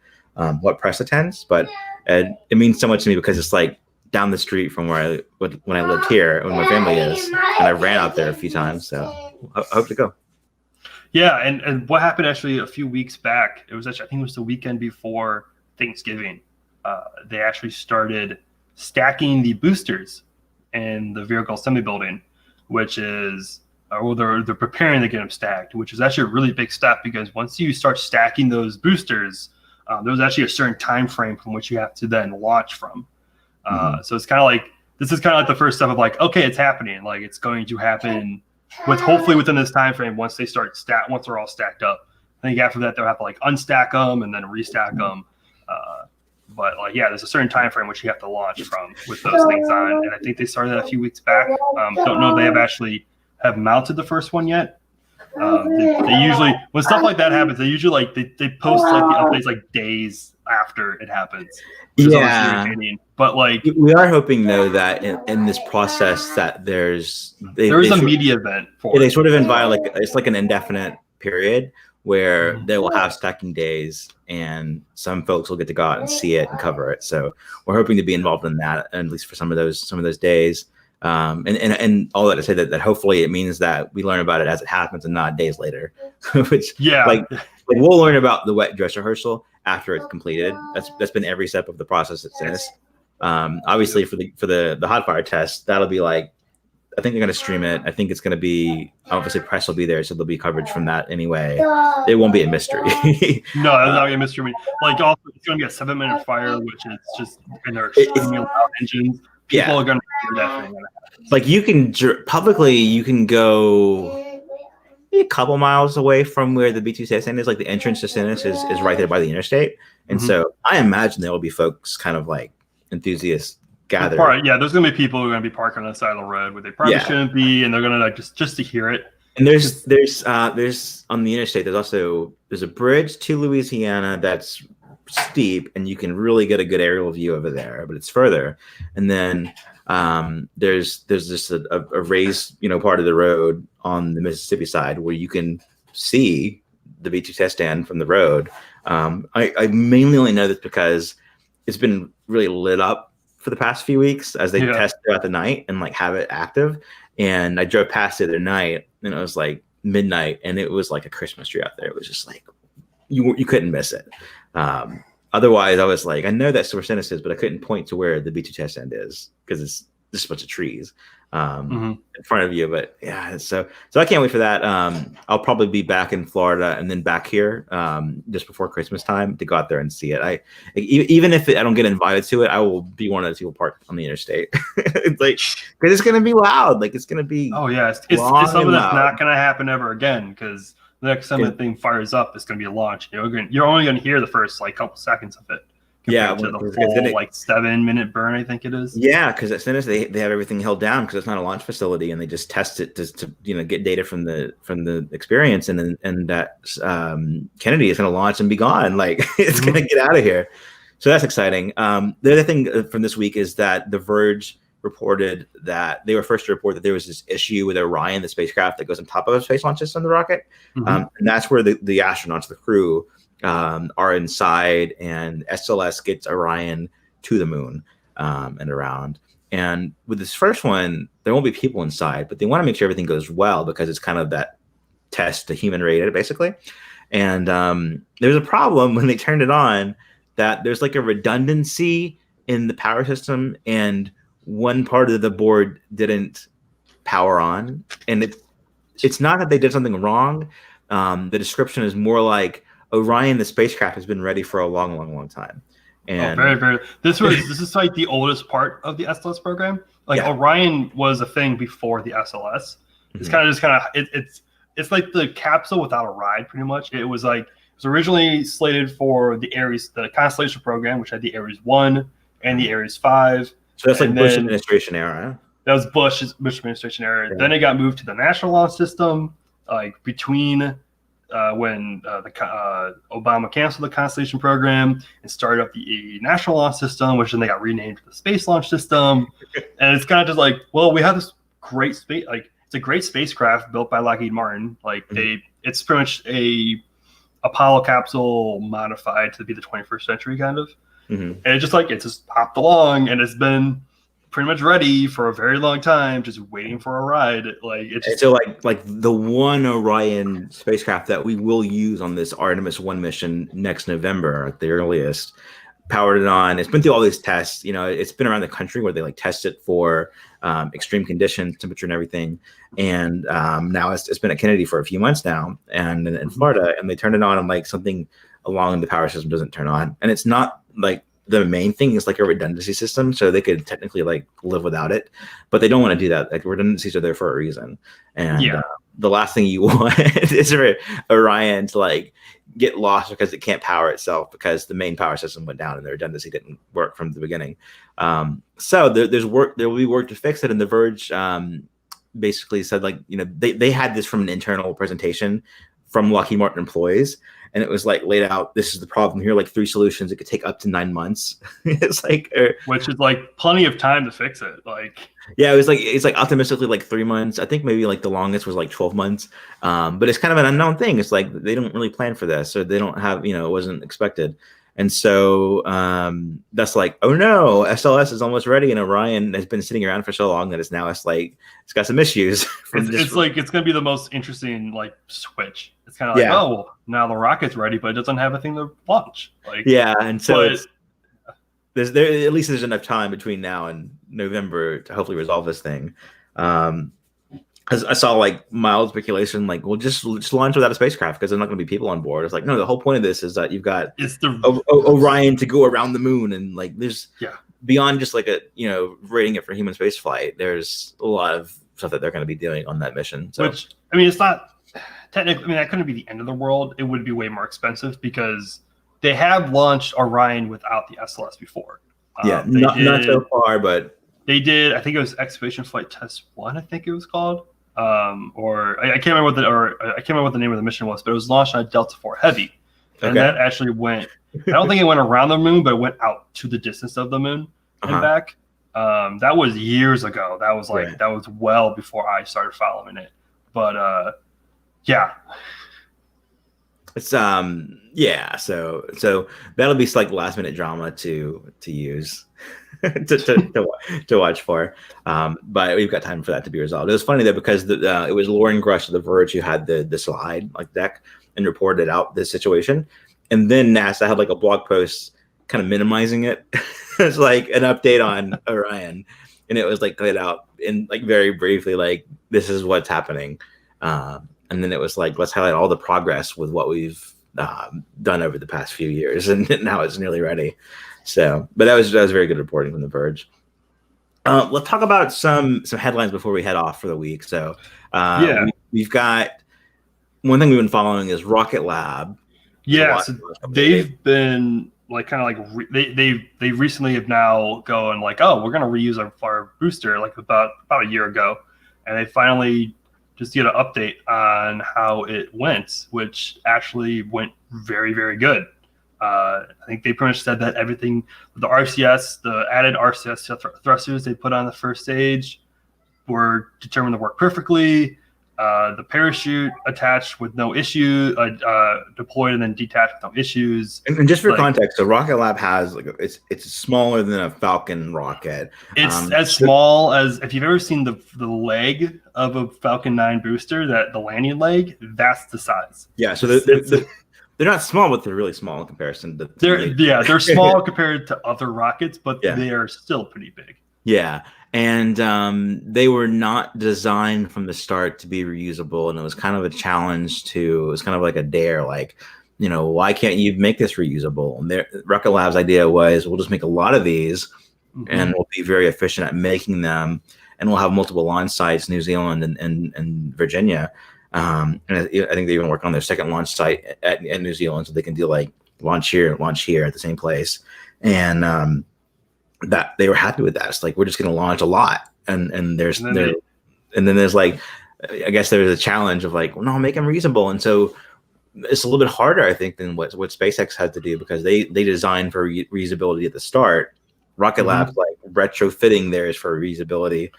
Speaker 1: what press attends, but it means so much to me because it's like down the street from when I lived here, when my family is, and I ran out there a few times. So I hope to go.
Speaker 2: Yeah, and what happened actually a few weeks back? It was actually, I think it was the weekend before Thanksgiving. They actually started stacking the boosters in the vehicle assembly building, which is they're preparing to get them stacked, which is actually a really big step, because once you start stacking those boosters, there's actually a certain time frame from which you have to then launch from. So it's kind of like, this is kind of like the first step of like, okay, it's happening. Like, it's going to happen hopefully within this time frame once once they're all stacked up. I think after that they'll have to like unstack them and then restack them. But like, yeah, there's a certain time frame which you have to launch from with those things on, and I think they started that a few weeks back. Don't know if they have mounted the first one yet. They usually, when stuff like that happens, they usually like they post like the updates like days after it happens.
Speaker 1: Yeah,
Speaker 2: but like,
Speaker 1: we are hoping though that in this process that there's
Speaker 2: a media event for
Speaker 1: they sort of invite like it's like an indefinite period where they will have stacking days, and some folks will get to go out and see it and cover it. So we're hoping to be involved in that, at least for some of those days. And all that to say that hopefully it means that we learn about it as it happens and not days later. Which like we'll learn about the wet dress rehearsal after it's completed. That's been every step of the process since. Obviously for the hot fire test, that'll be like, I think they're going to stream it. I think it's going to be, obviously press will be there, so there'll be coverage from that anyway. It won't be a mystery.
Speaker 2: No, it's not going to be a mystery. Like, also, it's going to be a 7-minute fire, which is just in their extremely loud engines. People are going to hear that thing.
Speaker 1: Like, you can go a couple miles away from where the B2 is. Like, the entrance to Stennis is right there by the interstate. And so I imagine there will be folks kind of like enthusiasts gathered.
Speaker 2: There's going to be people who are going to be parking on the side of the road where they probably shouldn't be, and they're going to like just to hear it.
Speaker 1: And there's on the interstate, there's a bridge to Louisiana that's steep, and you can really get a good aerial view over there, but it's further. And then there's just a raised part of the road on the Mississippi side where you can see the B2 test stand from the road. I mainly only know this because it's been really lit up for the past few weeks as they test throughout the night and like have it active. And I drove past the other night, and it was like midnight, and it was like a Christmas tree out there. It was just like you couldn't miss it. Otherwise, I was like, I know that's where Stennis is, but I couldn't point to where the B2 test end is because it's just a bunch of trees in front of you. But yeah, so I can't wait for that. I'll probably be back in Florida and then back here just before Christmas time to go out there and see it. Even if I don't get invited to it, I will be one of those people parked on the interstate. It's like, because it's gonna be loud. Like, it's gonna be
Speaker 2: it's something that's not gonna happen ever again, because the next time the thing fires up, it's gonna be a launch. You're only gonna hear the first like couple seconds of it. To the full like 7-minute burn, I think it is. Yeah,
Speaker 1: because at Stennis they have everything held down because it's not a launch facility, and they just test it to get data from the experience, and that Kennedy is going to launch and be gone. Like, it's going to get out of here. So that's exciting. The other thing from this week is that The Verge reported that they were first to report that there was this issue with Orion, the spacecraft that goes on top of a space launch system, the rocket, and that's where the astronauts, the crew, are inside, and SLS gets Orion to the moon and around. And with this first one, there won't be people inside, but they want to make sure everything goes well because it's kind of that test to human rated, basically. And there's a problem when they turned it on that there's like a redundancy in the power system, and one part of the board didn't power on. And it's not that they did something wrong. The description is more like, Orion, the spacecraft, has been ready for a long, long, long time. And
Speaker 2: very, very. This is like the oldest part of the SLS program. Like, Orion was a thing before the SLS. It's it's like the capsule without a ride, pretty much. It was originally slated for the Ares, the Constellation program, which had the Ares 1 and the Ares 5.
Speaker 1: So that's like Bush administration era.
Speaker 2: That was Bush administration era. Yeah. Then it got moved to the National Launch System, like between when Obama canceled the Constellation program and started up the National Launch System, which then they got renamed to the Space Launch System. And it's kind of just like, well, we have this great space, like, it's a great spacecraft built by Lockheed Martin. Like, it's pretty much a Apollo capsule modified to be the 21st century, kind of. And it's just popped along, and it's been pretty much ready for a very long time, just waiting for a ride. Like, it's just,
Speaker 1: so like the one Orion spacecraft that we will use on this Artemis 1 mission next November at the earliest, powered it on. It's been through all these tests. It's been around the country where they like test it for extreme conditions, temperature, and everything. And now it's been at Kennedy for a few months now, and in Florida, and they turned it on, and like something along the power system doesn't turn on, and it's not like the main thing is like a redundancy system, so they could technically like live without it, but they don't want to do that. Like redundancies are there for a reason, and the last thing you want is for Orion to like get lost because it can't power itself because the main power system went down and the redundancy didn't work from the beginning. So there will be work to fix it, and The Verge basically said like they had this from an internal presentation from Lockheed Martin employees. And it was like laid out, this is the problem. Here are like 3 solutions. It could take up to 9 months. It's like,
Speaker 2: which is like plenty of time to fix it. Like,
Speaker 1: yeah, it's like optimistically like 3 months. I think maybe like the longest was like 12 months. But it's kind of an unknown thing. It's like they don't really plan for this, or they don't have, it wasn't expected. And so that's like, oh no, SLS is almost ready, and Orion has been sitting around for so long that it's got some issues.
Speaker 2: It's going to be the most interesting like switch. It's kind of like, oh, now the rocket's ready, but it doesn't have a thing to launch. Like,
Speaker 1: and so there's at least there's enough time between now and November to hopefully resolve this thing. Because I saw like mild speculation, like, well, just launch without a spacecraft because there's not going to be people on board. It's like, no, the whole point of this is that you've got Orion to go around the moon, and like there's beyond just like rating it for human space flight. There's a lot of stuff that they're going to be doing on that mission. So.
Speaker 2: Which I mean, it's not technically. I mean, that couldn't be the end of the world. It would be way more expensive because they have launched Orion without the SLS before.
Speaker 1: Not so far, but
Speaker 2: they did. I think it was Expedition Flight Test 1. I think it was called. Or I can't remember what the name of the mission was, but it was launched on a Delta IV Heavy, and that actually went. I don't think it went around the moon, but it went out to the distance of the moon and back. That was years ago. That was like that was well before I started following it. But
Speaker 1: it's So that'll be like last minute drama to use. to watch for, but we've got time for that to be resolved. It was funny though because it was Lauren Grush of The Verge who had the slide like deck and reported out this situation, and then NASA had like a blog post kind of minimizing it. It's like an update on Orion, and it was like laid out in like very briefly like this is what's happening, and then it was like let's highlight all the progress with what we've done over the past few years, and now it's nearly ready. So, but that was very good reporting from The Verge. Let's talk about some headlines before we head off for the week. So, we've got one thing we've been following is Rocket Lab.
Speaker 2: Yeah, so they've been like kind of like they recently have now going like, oh, we're gonna reuse our booster like about a year ago, and they finally just get an update on how it went, which actually went very, very good. I think they pretty much said that everything, the RCS, the added RCS thrusters they put on the first stage were determined to work perfectly. The parachute attached with no issue, deployed and then detached with no issues.
Speaker 1: And just for context, so Rocket Lab has like it's smaller than a Falcon rocket.
Speaker 2: It's as small as if you've ever seen the leg of a Falcon 9 booster, that the landing leg, that's the size.
Speaker 1: Yeah, so they're not small, but they're really small in comparison to.
Speaker 2: They're small compared to other rockets, but they are still pretty big. Yeah,
Speaker 1: and they were not designed from the start to be reusable, and it was kind of a challenge it was kind of like a dare, like, why can't you make this reusable? And Rocket Lab's idea was, we'll just make a lot of these, and we'll be very efficient at making them, and we'll have multiple launch sites, New Zealand and Virginia. And I think they even work on their second launch site at New Zealand, so they can do like launch here at the same place. And that they were happy with that. It's like, we're just going to launch a lot, and then there's like, I guess there's a challenge of like, well, no, make them reasonable. And so it's a little bit harder, I think, than what SpaceX had to do, because they designed for reusability at the start. Rocket Lab's like retrofitting theirs for reusability.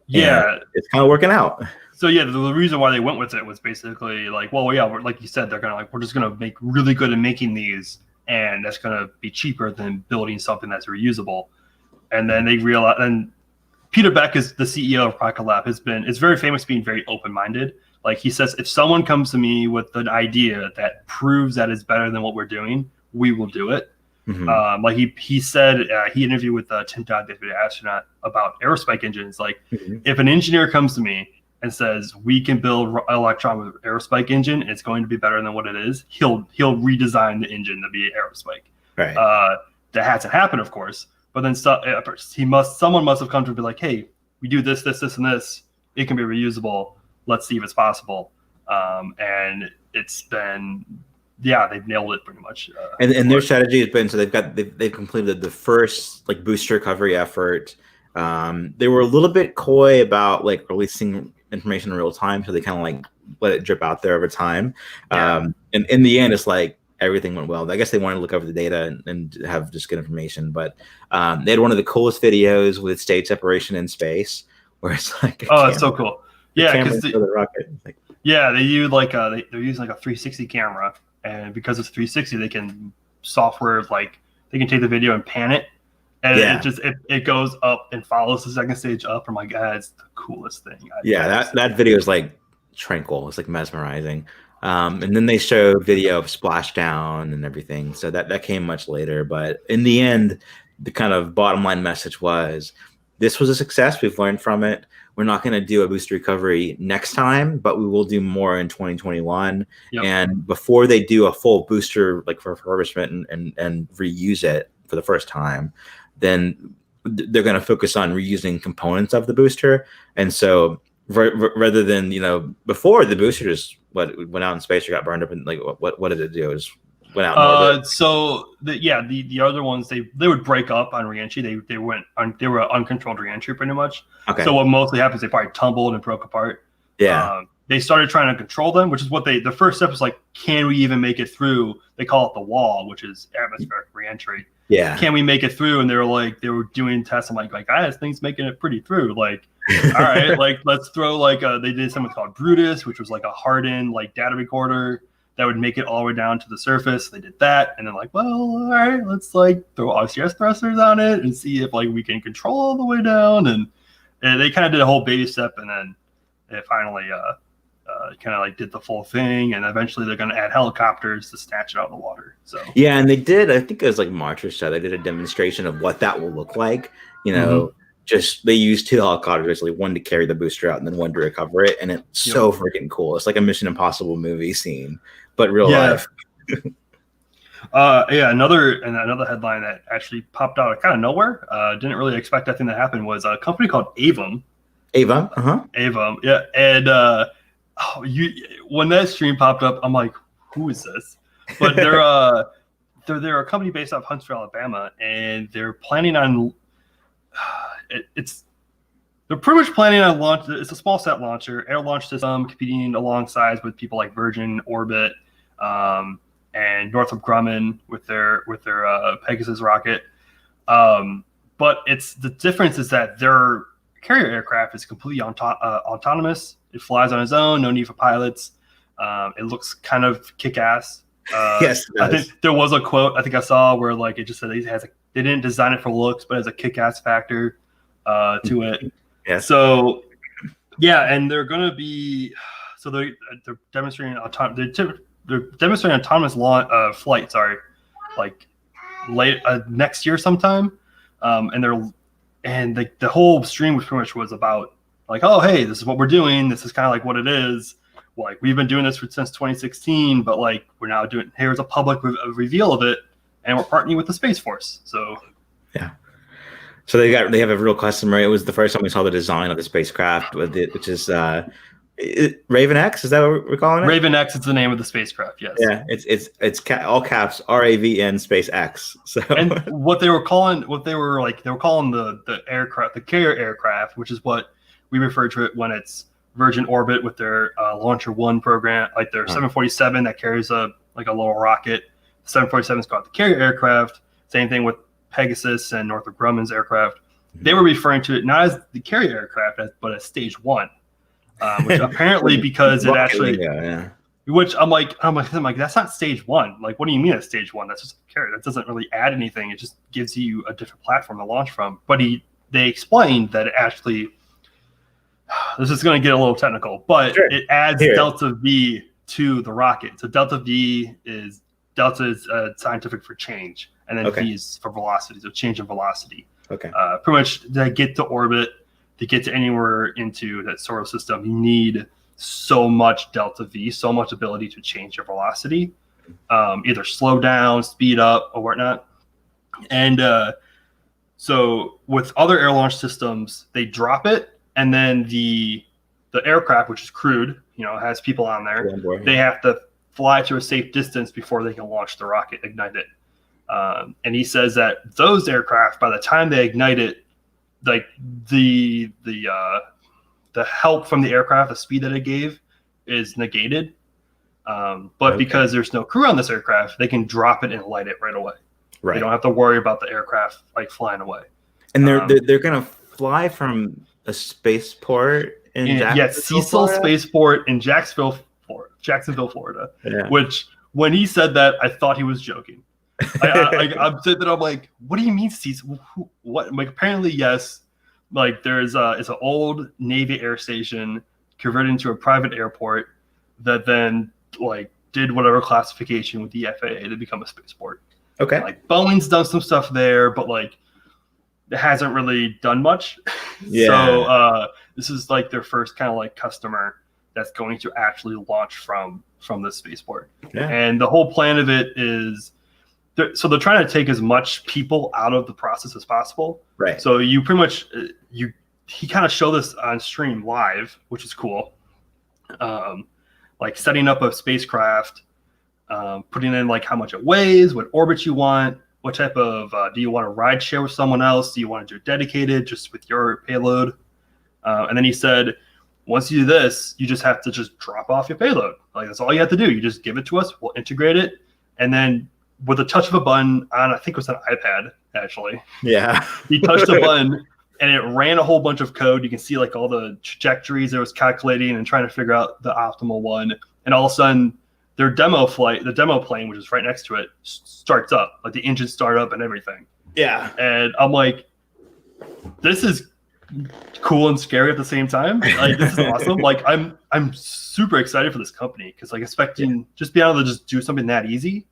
Speaker 2: Yeah,
Speaker 1: it's kind of working out.
Speaker 2: So the reason why they went with it was basically like, well, yeah, like you said, we're just gonna make really good at making these, and that's gonna be cheaper than building something that's reusable. And then they realized, and Peter Beck is the CEO of Rocket Lab, is very famous being very open-minded. Like, he says, if someone comes to me with an idea that proves that it's better than what we're doing, we will do it. Like he said, he interviewed with Tim Dodd, the astronaut, about aerospike engines. Like, if an engineer comes to me and says we can build an electron with aerospike engine, it's going to be better than what it is, he'll redesign the engine to be aerospike.
Speaker 1: Right.
Speaker 2: That hasn't happened, of course. But then someone must have come to be like, hey, we do this, and this. It can be reusable. Let's see if it's possible. And it's been, they've nailed it pretty much.
Speaker 1: And their strategy has been, so they've completed the first like booster recovery effort. They were a little bit coy about like releasing information in real time, so they kind of like let it drip out there over time. And in the end, it's like everything went well. I guess they wanted to look over the data and have just good information. But they had one of the coolest videos with stage separation in space, where it's like,
Speaker 2: it's so cool. Yeah, because
Speaker 1: the rocket. Like,
Speaker 2: they use like they're using like a 360 camera, and because it's 360, they can they can take the video and pan it, and it goes up and follows the second stage up. I'm like, it's the coolest thing.
Speaker 1: That video is like tranquil. It's like mesmerizing. And then they show video of splashdown and everything. So that came much later. But in the end, the kind of bottom line message was, this was a success. We've learned from it. We're not going to do a booster recovery next time, but we will do more in 2021. Yep. And before they do a full booster, like for refurbishment and reuse it for the first time, then they're going to focus on reusing components of the booster. And so rather than, before the booster just went out in space or got burned up, and like what did it do? It just went out in orbit.
Speaker 2: So the other ones, they would break up on reentry. They were uncontrolled reentry pretty much. Okay. So what mostly happens, they probably tumbled and broke apart.
Speaker 1: Yeah.
Speaker 2: They started trying to control them, which is what the first step was like, can we even make it through? They call it the wall, which is atmospheric reentry.
Speaker 1: Yeah.
Speaker 2: Can we make it through? And they were doing tests. I'm like, this thing's making it pretty through. Like, all right, like let's throw they did something called Brutus, which was like a hardened like data recorder that would make it all the way down to the surface. They did that, and then like, well, all right, let's like throw RCS thrusters on it and see if like we can control all the way down. And they kind of did a whole baby step, and then they finally kind of like did the full thing, and eventually they're going to add helicopters to snatch it out of the water. So
Speaker 1: and they did. I think it was like March or so. They did a demonstration of what that will look like. Just they used 2 helicopters, like one to carry the booster out and then one to recover it, and it's so freaking cool. It's like a Mission Impossible movie scene, but real life.
Speaker 2: Another headline that actually popped out of kind of nowhere. Didn't really expect that thing to happen. Was a company called Aevum. Aevum, yeah. And when that stream popped up, I'm like, who is this? But they're a company based out of Huntsville, Alabama, and they're planning on. They're pretty much planning on launch. It's a small set launcher, air launch system, competing alongside with people like Virgin Orbit and Northrop Grumman with their Pegasus rocket. But the difference is that their carrier aircraft is completely autonomous. It flies on its own, no need for pilots. It looks kind of kick-ass.
Speaker 1: Yes,
Speaker 2: I think there was a quote I think I saw where like it just said they didn't design it for looks, but as a kick-ass factor to it.
Speaker 1: Yeah.
Speaker 2: So and they're going to be they're demonstrating they're demonstrating autonomous flight. Like late next year sometime. And the whole stream was pretty much was about like, oh hey, this is what we're doing. This is kind of like what it is. Like we've been doing this since 2016, but like we're now doing here's a public reveal of it, and we're partnering with the Space Force. So
Speaker 1: so they have a real customer. It was the first time we saw the design of the spacecraft with it, which is RAVN X. Is that what we're calling it?
Speaker 2: RAVN X is the name of the spacecraft. Yes.
Speaker 1: Yeah, it's all caps RAVN Space X. So
Speaker 2: and they were calling the aircraft, the carrier aircraft, which is what we refer to it when it's Virgin Orbit with their Launcher One program, like their 747 that carries a little rocket. 747 is called the carrier aircraft. Same thing with Pegasus and Northrop Grumman's aircraft. They were referring to it not as the carrier aircraft, but as Stage 1, which apparently because it actually, which I'm like, that's not Stage 1. Like, what do you mean it's Stage 1? That's just a carrier. That doesn't really add anything. It just gives you a different platform to launch from. But they explained that it actually, this is going to get a little technical, but it adds Delta V to the rocket. So Delta V is delta is scientific for change, and then V is for velocity, so change in velocity.
Speaker 1: Okay.
Speaker 2: Pretty much to get to orbit, to get to anywhere into that solar system, you need so much delta V, so much ability to change your velocity, either slow down, speed up, or whatnot. And so with other air launch systems, they drop it, and then the aircraft, which is crewed, has people on there, they have to fly to a safe distance before they can launch the rocket, ignite it. And he says that those aircraft, by the time they ignite it, like the help from the aircraft, the speed that it gave, is negated. But because there's no crew on this aircraft, they can drop it and light it right away. Right. They don't have to worry about the aircraft like flying away. And
Speaker 1: they're gonna fly from a spaceport in
Speaker 2: Cecil Spaceport in Jacksonville, Florida. Yeah. Which, when he said that, I thought he was joking. I'm sitting there, I'm like, what do you mean, Cecil? What? Like, apparently, yes. Like, there's it's an old Navy air station converted into a private airport that then like did whatever classification with the FAA to become a spaceport.
Speaker 1: Okay.
Speaker 2: Like, Boeing's done some stuff there, but like it hasn't really done much. Yeah. So this is like their first kind of like customer that's going to actually launch from the spaceport. Yeah. And the whole plan of it is, so they're trying to take as much people out of the process as possible. Right. So you pretty much he kind of showed this on stream live, which is cool. Like setting up a spacecraft, putting in like how much it weighs, what orbit you want, what type of do you want to ride share with someone else? Do you want to do it dedicated just with your payload? And then he said, once you do this, you just have to just drop off your payload. Like, that's all you have to do. You just give it to us, we'll integrate it, and then with a touch of a button on, I think it was an iPad actually. Yeah. He touched a button and it ran a whole bunch of code. You can see like all the trajectories it was calculating and trying to figure out the optimal one. And all of a sudden, their demo flight, the demo plane, which is right next to it, starts up, like the engines start up and everything. Yeah. And I'm like, this is cool and scary at the same time. Like, this is awesome. Like, I'm super excited for this company because like expecting just being able to just do something that easy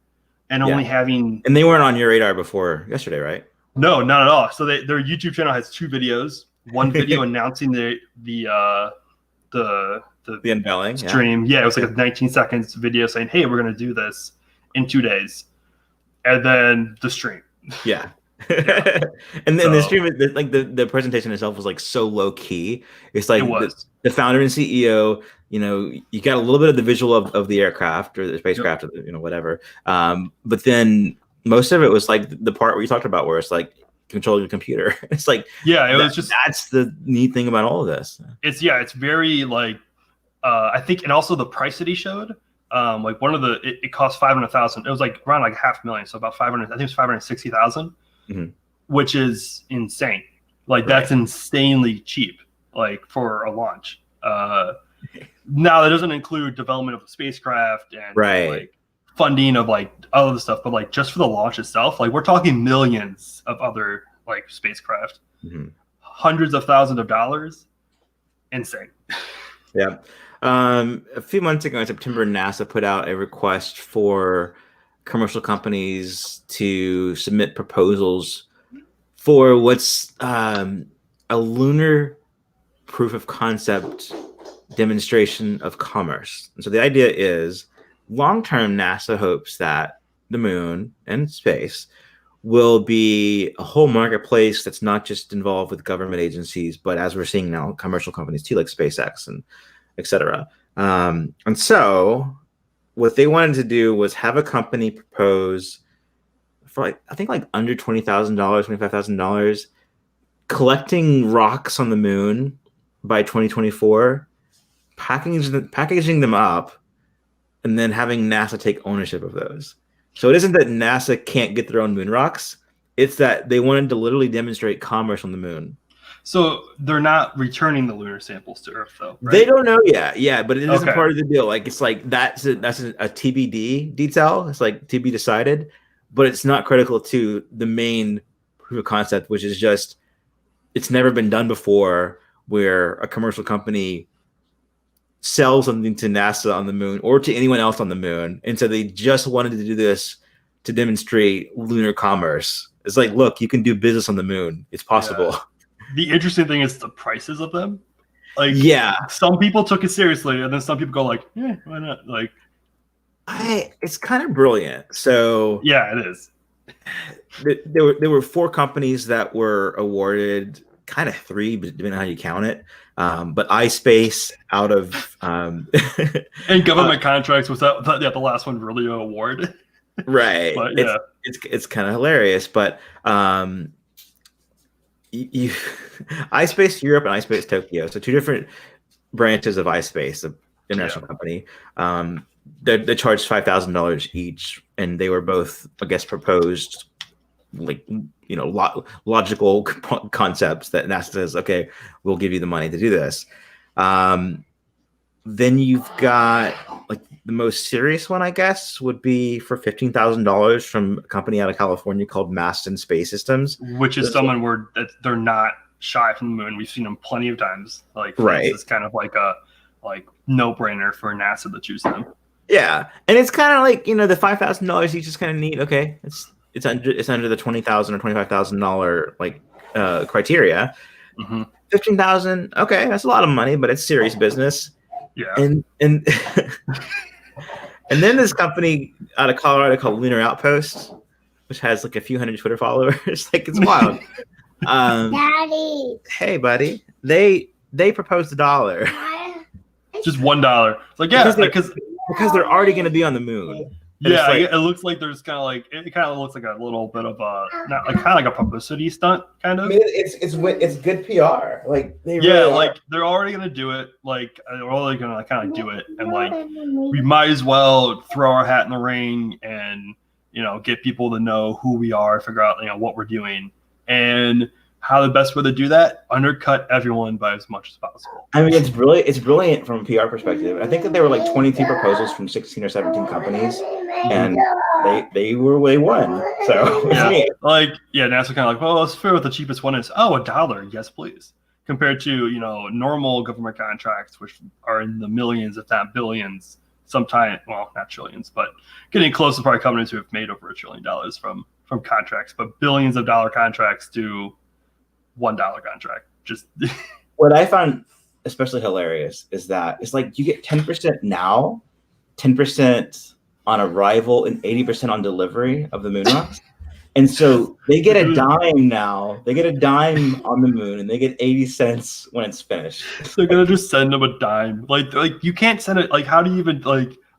Speaker 2: and only having.
Speaker 1: And they weren't on your radar before yesterday, right?
Speaker 2: No, not at all. So their YouTube channel has 2 videos. One video announcing the
Speaker 1: unveiling
Speaker 2: stream. Yeah, it was like a 19 seconds video saying, "Hey, we're gonna do this in 2 days," and then the stream.
Speaker 1: Yeah. And then the stream, like the presentation itself was like so low key. It's like the founder and CEO. You got a little bit of the visual of the aircraft or the spacecraft, or whatever. But then most of it was like the part where you talked about, where it's like controlling the computer. It's like,
Speaker 2: it was just,
Speaker 1: that's the neat thing about all of this.
Speaker 2: It's very like, I think, and also the price that he showed, like one of it cost $500,000. It was like around like $500,000, so about 500. I think it was 560,000, which is insane. Like, that's insanely cheap, like for a launch. Now that doesn't include development of the spacecraft and like funding of like other stuff, but like just for the launch itself, like we're talking millions of other like spacecraft, hundreds of thousands of dollars. Insane.
Speaker 1: Yeah. A few months ago in September, NASA put out a request for commercial companies to submit proposals for what's a lunar proof of concept demonstration of commerce. And so the idea is, long-term, NASA hopes that the moon and space will be a whole marketplace that's not just involved with government agencies, but as we're seeing now, commercial companies too, like SpaceX and et cetera. And so what they wanted to do was have a company propose for like, I think like under $20,000, $25,000, collecting rocks on the moon by 2024, packaging them up, and then having NASA take ownership of those. So it isn't that NASA can't get their own moon rocks. It's that they wanted to literally demonstrate commerce on the moon.
Speaker 2: So they're not returning the lunar samples to Earth, though, right?
Speaker 1: They don't know yet. Yeah, but it is a part of the deal. Like, it's like that's a TBD detail. It's like to be decided, but it's not critical to the main proof of concept, which is just, it's never been done before where a commercial company sell something to NASA on the moon or to anyone else on the moon. And so they just wanted to do this to demonstrate lunar commerce. It's like, look, you can do business on the moon. It's possible.
Speaker 2: Yeah. The interesting thing is the prices of them. Like,
Speaker 1: yeah,
Speaker 2: some people took it seriously, and then some people go like, "Yeah, why not?" Like,
Speaker 1: it's kind of brilliant. So
Speaker 2: yeah, it is.
Speaker 1: There were 4 companies that were awarded, kind of 3, but depending on how you count it. But iSpace out of
Speaker 2: and government contracts was that the last one really an award.
Speaker 1: Right.
Speaker 2: But, yeah.
Speaker 1: It's kind of hilarious, but iSpace Europe and iSpace Tokyo, so 2 different branches of iSpace, the international company. They charged $5,000 each, and they were both, I guess, proposed like logical concepts that NASA says, okay, we'll give you the money to do this. Then you've got like the most serious one, I guess, would be for $15,000 from a company out of California called Maston Space Systems,
Speaker 2: which is someone where they're not shy from the moon. We've seen them plenty of times. Like, right, it's kind of like a no brainer for NASA to choose them. Yeah,
Speaker 1: and it's kind of like the $5,000 each is kind of neat. Okay, it's under the $20,000 or $25,000 like criteria.
Speaker 2: Mm-hmm.
Speaker 1: $15,000, okay, that's a lot of money, but it's serious business.
Speaker 2: Yeah,
Speaker 1: and and then this company out of Colorado called Lunar Outpost, which has like a few hundred Twitter followers. Like, it's wild.
Speaker 3: Daddy,
Speaker 1: hey, buddy, they proposed $1.
Speaker 2: Just $1. It's like, yeah,
Speaker 1: because they're already going to be on the moon.
Speaker 2: Yeah, like, it looks like there's kind of looks like a little bit of a kind of like a publicity stunt, kind of.
Speaker 1: I mean, it's good PR. Like,
Speaker 2: they're already gonna do it. Like, they're already gonna kind of do it, and like, we might as well throw our hat in the ring and get people to know who we are, figure out what we're doing, and how the best way to do that: undercut everyone by as much as possible.
Speaker 1: I mean, it's brilliant from a PR perspective. I think that there were like 22 proposals from 16 or 17 companies, and they won. So
Speaker 2: yeah, NASA kind of like, well, let's figure out what the cheapest one is. Oh, $1, yes, please. Compared to normal government contracts, which are in the millions, if not billions, sometimes, well, not trillions, but getting close to probably companies who have made over $1 trillion from contracts, but billions of dollar contracts to $1 contract. Just
Speaker 1: what I found especially hilarious is that it's like you get 10% now, 10% on arrival, and 80% on delivery of the moon rocks. And so they get a dime now. They get a dime on the moon, and they get 80 cents when it's finished.
Speaker 2: They're gonna just send them a dime. Like you can't send it. Like, how do you even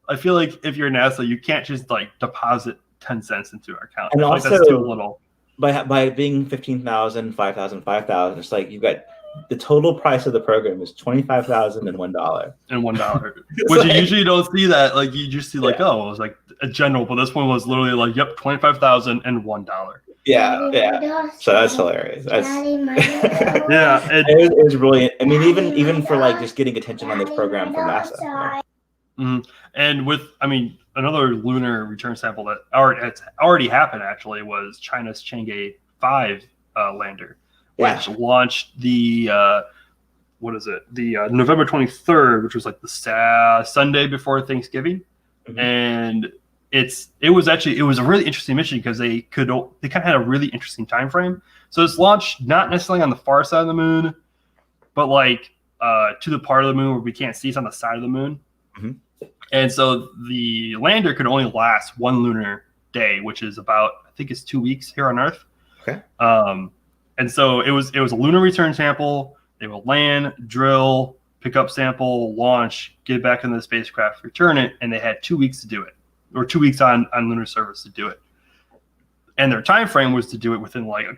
Speaker 2: I feel like if you're NASA, you can't just deposit 10 cents into your account.
Speaker 1: And
Speaker 2: also, that's too little.
Speaker 1: By being 15,000, 5,000, 5,000, it's like you've got the total price of the program is $25,000 and $1.
Speaker 2: And $1, which you usually don't see that. Like, you just see oh, it was like a general, but this one was literally yep, $25,000 and $1.
Speaker 1: Yeah. So that's hilarious.
Speaker 2: Yeah,
Speaker 1: it was brilliant. I mean, even for just getting attention on this program from NASA.
Speaker 2: Mm-hmm. And with, another lunar return sample that already happened actually was China's Chang'e 5 lander, which launched the November 23rd, which was like the Sunday before Thanksgiving. Mm-hmm. And it was a really interesting mission because they kind of had a really interesting time frame. So it's launched not necessarily on the far side of the moon, but to the part of the moon where we can't see. It's on the side of the moon.
Speaker 1: Mm-hmm.
Speaker 2: And so the lander could only last one lunar day, which is about, I think it's 2 weeks here on Earth.
Speaker 1: Okay.
Speaker 2: And so it was a lunar return sample. They will land, drill, pick up sample, launch, get back in the spacecraft, return it, and they had 2 weeks to do it, or 2 weeks on lunar surface to do it. And their time frame was to do it within a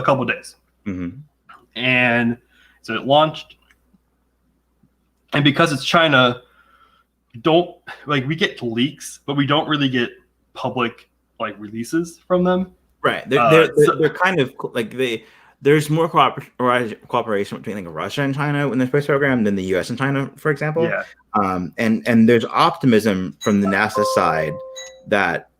Speaker 2: couple days.
Speaker 1: Mm-hmm.
Speaker 2: And so it launched. And because it's China, we get leaks, but we don't really get public releases from them.
Speaker 1: Right. They're kind of there's more cooperation between Russia and China in the space program than the US and China, for example.
Speaker 2: Yeah.
Speaker 1: And there's optimism from the NASA side that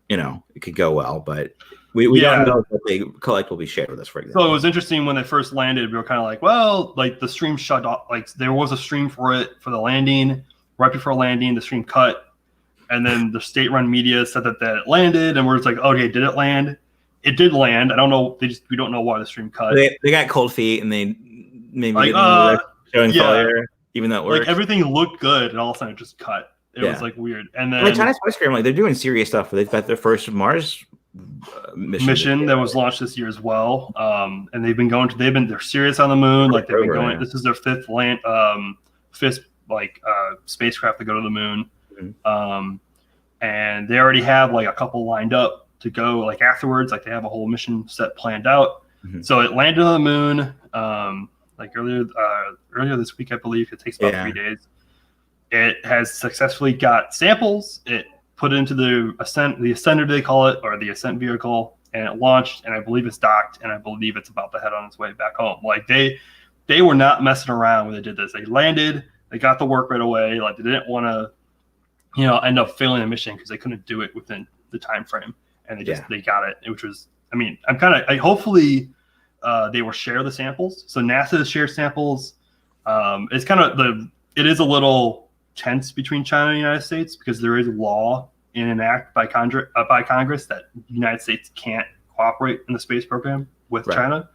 Speaker 1: it could go well, but We don't know if they collectively shared with us, for example.
Speaker 2: So it was interesting when they first landed. We were kind of like, well, like the stream shut off. Like there was a stream for the landing. Right before landing, the stream cut, and then the state-run media said that it landed, and we're just like, okay, did it land? It did land. I don't know. We don't know why the stream cut.
Speaker 1: They got cold feet, and they maybe
Speaker 2: like,
Speaker 1: showing failure, even though it worked.
Speaker 2: Like everything looked good, and all of a sudden it just cut. It was like weird. And then
Speaker 1: like China's Space Program, like they're doing serious stuff. They've got their first Mars
Speaker 2: mission that was launched this year as well. And they're serious on the moon. Like they've been going. This is their fifth spacecraft to go to the moon. Mm-hmm. And they already have like a couple lined up to go like afterwards. Like they have a whole mission set planned out. Mm-hmm. So it landed on the moon like earlier this week, I believe. It takes about 3 days. It has successfully got samples. It put it into the ascender, they call it, or the ascent vehicle, and it launched, and I believe it's docked, and I believe it's about to head on its way back home. Like they were not messing around when they did this. They landed, they got the work right away. Like they didn't want to, end up failing the mission because they couldn't do it within the time frame, and they got it, which was, I mean, hopefully they will share the samples. So NASA shares samples. It's kind of it is a little tense between China and the United States because there is a law in an act by Congress that the United States can't cooperate in the space program with China.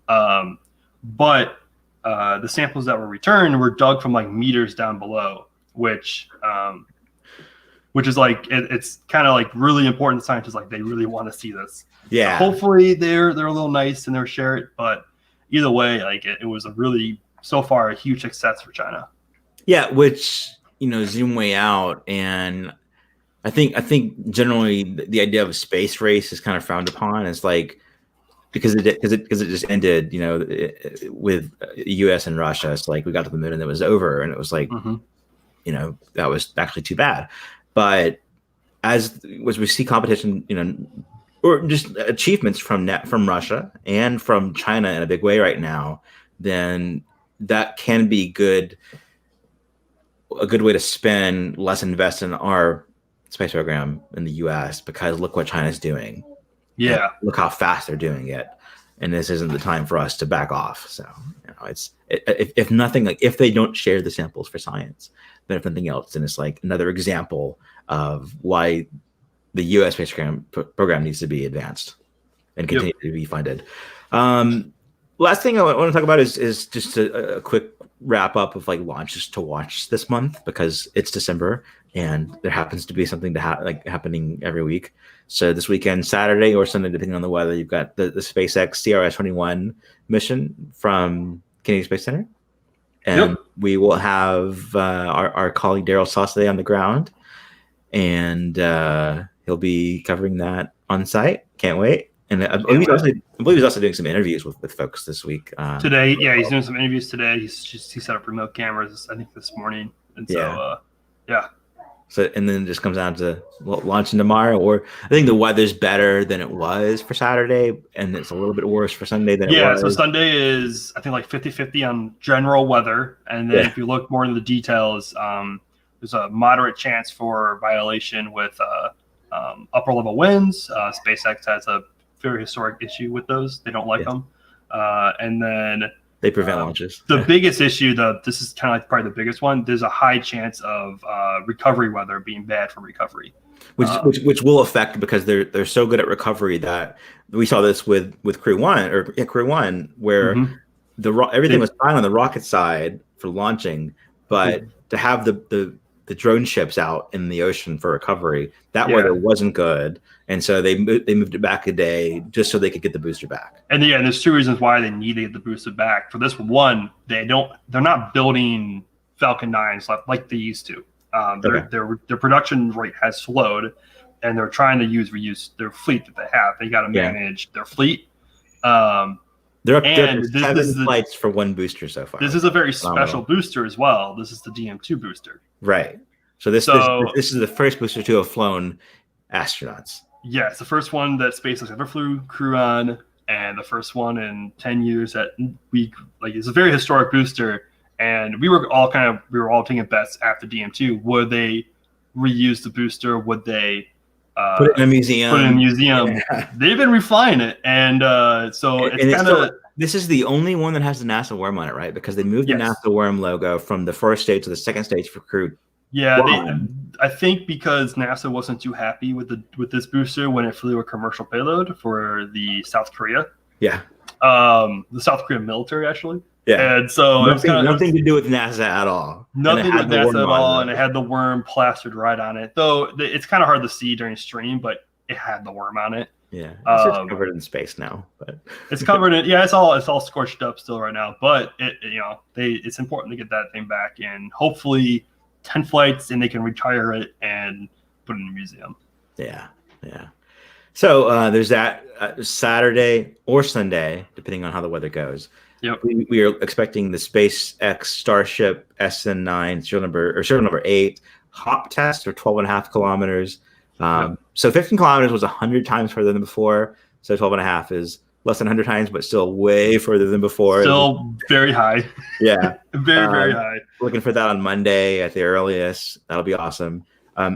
Speaker 2: But the samples that were returned were dug from like meters down below, which is like it's kind of like really important to scientists. Like they really want to see this. Yeah. So hopefully they're a little nice and they'll share it. But either way, like it was a really so far a huge success for China. Yeah,
Speaker 1: which zoom way out, and I think generally the idea of a space race is kind of frowned upon. It's like because it just ended, with U.S. and Russia. It's like we got to the moon and it was over, and it was like, that was actually too bad. But as we see competition, or just achievements from Russia and from China in a big way right now, then that can be a good way to spend, less invest in our space program in the U.S. because look what China's doing.
Speaker 2: Yeah,
Speaker 1: and look how fast they're doing it, and this isn't the time for us to back off. So it's if nothing, like if they don't share the samples for science, then if nothing else, then it's like another example of why the U.S. space program needs to be advanced and continue to be funded. Last thing I want to talk about is just a quick wrap up of like launches to watch this month because it's December and there happens to be something happening every week. So this weekend, Saturday or Sunday, depending on the weather, you've got the SpaceX CRS-21 mission from Kennedy Space Center, and we will have our colleague Daryl Saucier on the ground, and he'll be covering that on site. Can't wait. And I believe he's also doing some interviews with folks this week.
Speaker 2: Today, he's doing some interviews today. He set up remote cameras, I think, this morning. And so,
Speaker 1: So, and then it just comes down to launching tomorrow. Or I think the weather's better than it was for Saturday, and it's a little bit worse for Sunday than it was.
Speaker 2: Yeah, so Sunday is, I think, like 50-50 on general weather. And then if you look more into the details, there's a moderate chance for violation with upper level winds. SpaceX has a very historic issue with those. They don't like them. And then
Speaker 1: they prevent launches.
Speaker 2: The biggest issue, this is kind of like probably the biggest one, there's a high chance of recovery weather being bad for recovery.
Speaker 1: Which will affect because they're so good at recovery that we saw this with Crew 1 where everything was fine on the rocket side for launching, but to have the drone ships out in the ocean for recovery, that weather wasn't good, and so they moved it back a day just so they could get the booster back.
Speaker 2: And there's two reasons why they need to get the booster back. For this one, they're not building Falcon 9s like they used to. Their production rate has slowed, and they're trying to reuse their fleet that they have. They got to manage their fleet.
Speaker 1: They're up to 7 flights for one booster so far.
Speaker 2: This is a very special booster as well. This is the DM2 booster.
Speaker 1: Right. So this is the first booster to have flown astronauts.
Speaker 2: Yeah, it's the first one that SpaceX ever flew crew on, and the first one in 10 years that it's a very historic booster. And we were all taking bets after DM2. Would they reuse the booster? Would they
Speaker 1: Put it in a museum.
Speaker 2: Put it in a museum.
Speaker 1: Yeah.
Speaker 2: They've been reflying it, and so it's kind of.
Speaker 1: This is the only one that has the NASA worm on it, right? Because they moved the
Speaker 2: Yes.
Speaker 1: NASA worm logo from the first stage to the second stage for Crew.
Speaker 2: Yeah, I think because NASA wasn't too happy with this booster when it flew a commercial payload for the South Korea.
Speaker 1: Yeah.
Speaker 2: The South Korean military, actually.
Speaker 1: Yeah.
Speaker 2: And so
Speaker 1: nothing to do with NASA at all.
Speaker 2: Nothing with NASA at all, and it had the worm plastered right on it. Though it's kind of hard to see during stream, but it had the worm on it.
Speaker 1: Yeah, it's just covered in space now, but
Speaker 2: it's covered in it's all scorched up still right now. But it's important to get that thing back in. Hopefully, 10 flights, and they can retire it and put it in a museum.
Speaker 1: Yeah. So there's that Saturday or Sunday, depending on how the weather goes.
Speaker 2: Yep.
Speaker 1: We are expecting the SpaceX Starship SN9 serial number 8 hop test for 12.5 kilometers. So 15 kilometers was 100 times further than before. So 12.5 is less than 100 times, but still way further than before.
Speaker 2: Still very high.
Speaker 1: Yeah.
Speaker 2: very high.
Speaker 1: Looking for that on Monday at the earliest. That'll be awesome.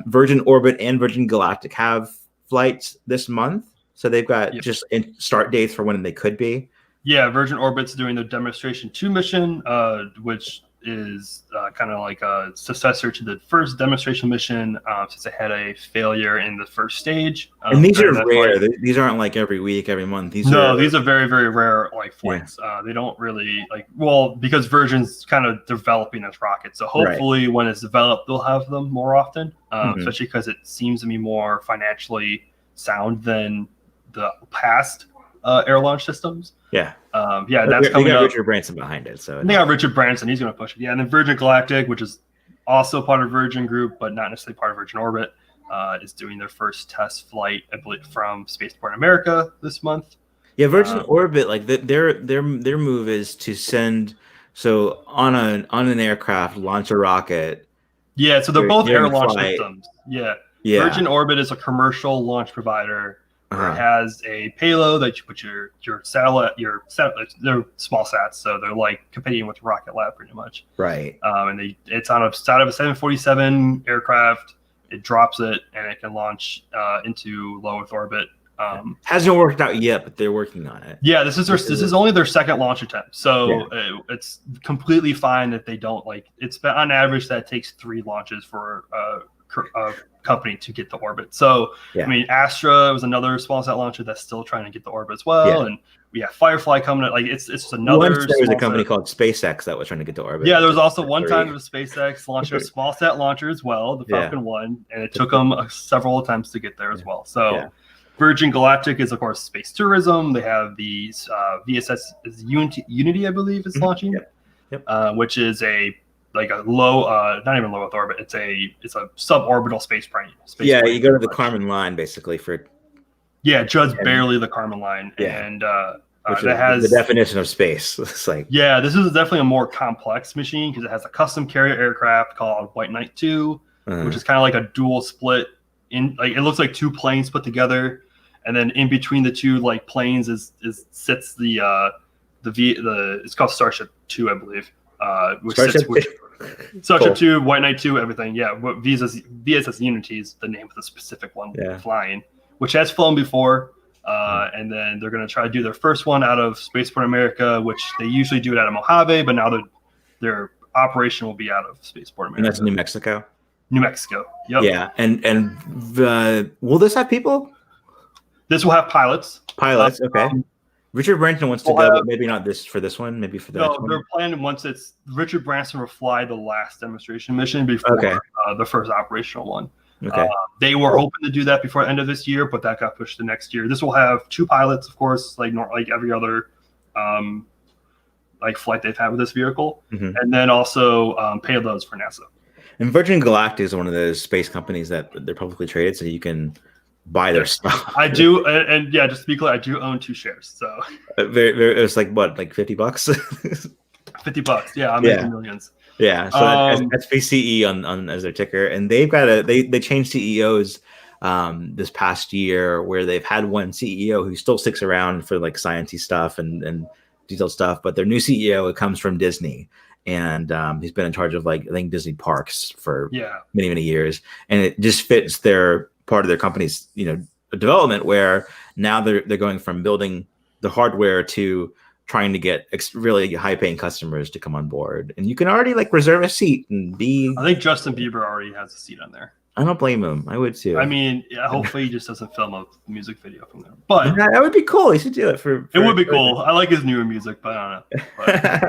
Speaker 1: Virgin Orbit and Virgin Galactic have flights this month. So they've got just start dates for when they could be. Yeah,
Speaker 2: Virgin Orbit's doing the Demonstration 2 mission, which is kind of like a successor to the first demonstration mission, since it had a failure in the first stage.
Speaker 1: And these are rare. These aren't like every week, every month. These are
Speaker 2: very, very rare flights. Yeah. They don't really because Virgin's kind of developing this rocket. So hopefully when it's developed, they'll have them more often, especially because it seems to be more financially sound than the past air launch systems.
Speaker 1: Yeah.
Speaker 2: That's coming up.
Speaker 1: Richard Branson behind it. So
Speaker 2: they got Richard Branson. He's going to push it. Yeah, and then Virgin Galactic, which is also part of Virgin Group, but not necessarily part of Virgin Orbit, is doing their first test flight, I believe, from Spaceport America this month.
Speaker 1: Yeah, Virgin Orbit, their move is to send on an aircraft, launch a rocket.
Speaker 2: Yeah, so they're both air launch systems. Yeah. Virgin Orbit is a commercial launch provider. It has a payload that you put your satellite, they're small sats, so they're like competing with Rocket Lab pretty much.
Speaker 1: Right.
Speaker 2: And it's on a side of a 747 aircraft. It drops it and it can launch into low Earth orbit.
Speaker 1: Hasn't worked out yet, but they're working on it.
Speaker 2: Yeah, this is only their second launch attempt, so it's completely fine that they don't it's on average that takes 3 launches for a company to get the orbit. So I mean, Astra was another small sat launcher that's still trying to get the orbit as well, and we have Firefly coming. It's just another.
Speaker 1: There was a company called SpaceX that was trying to get to orbit.
Speaker 2: Yeah, there was also one time with SpaceX launched a small sat launcher as well, the Falcon 1, and it took them several attempts to get there as well. So Virgin Galactic is of course space tourism. They have the VSS Unity, I believe, is launching, which is a low, not even low Earth orbit. It's a suborbital space plane.
Speaker 1: You go to the Kármán line basically for.
Speaker 2: Yeah, just barely the Kármán line, and
Speaker 1: that has the definition of space. It's
Speaker 2: this is definitely a more complex machine because it has a custom carrier aircraft called White Knight 2, which is kind of like a dual split. It looks like 2 planes put together, and then in between the 2 planes sits it's called Starship 2, I believe. Starship 2, White Knight 2, everything. Yeah, VSS Unity is the name of the specific one flying, which has flown before. And then they're going to try to do their first one out of Spaceport America, which they usually do it out of Mojave, but now their operation will be out of Spaceport America.
Speaker 1: And that's New Mexico?
Speaker 2: New Mexico, yep.
Speaker 1: Yeah, and will this have people?
Speaker 2: This will have pilots.
Speaker 1: Pilots, okay. Richard Branson wants to go, but maybe not for this one. Maybe for the next one.
Speaker 2: They're planning once Richard Branson will fly the last demonstration mission before the first operational one.
Speaker 1: Okay.
Speaker 2: They were hoping to do that before the end of this year, but that got pushed to next year. This will have 2 pilots, of course, like every other flight they've had with this vehicle, and then also payloads for NASA.
Speaker 1: And Virgin Galactic is one of those space companies that they're publicly traded, so you can buy their stuff.
Speaker 2: I do, and just to be clear, I do own 2 shares. So
Speaker 1: it's like what, like $50?
Speaker 2: $50, yeah. I'm making millions.
Speaker 1: Yeah, so that's SPCE on as their ticker, and they've got they changed CEOs this past year, where they've had one CEO who still sticks around for sciencey stuff and detailed stuff, but their new CEO comes from Disney. And he's been in charge of I think Disney parks for many years, and it just fits their part of their company's development, where now they're going from building the hardware to trying to get really high paying customers to come on board, and you can already like reserve a seat and be.
Speaker 2: I think Justin Bieber already has a seat on there.
Speaker 1: I don't blame him. I would too.
Speaker 2: I mean, hopefully he just doesn't film a music video from there. But
Speaker 1: that would be cool. He should do it for
Speaker 2: it would be cool. I like his newer music, but I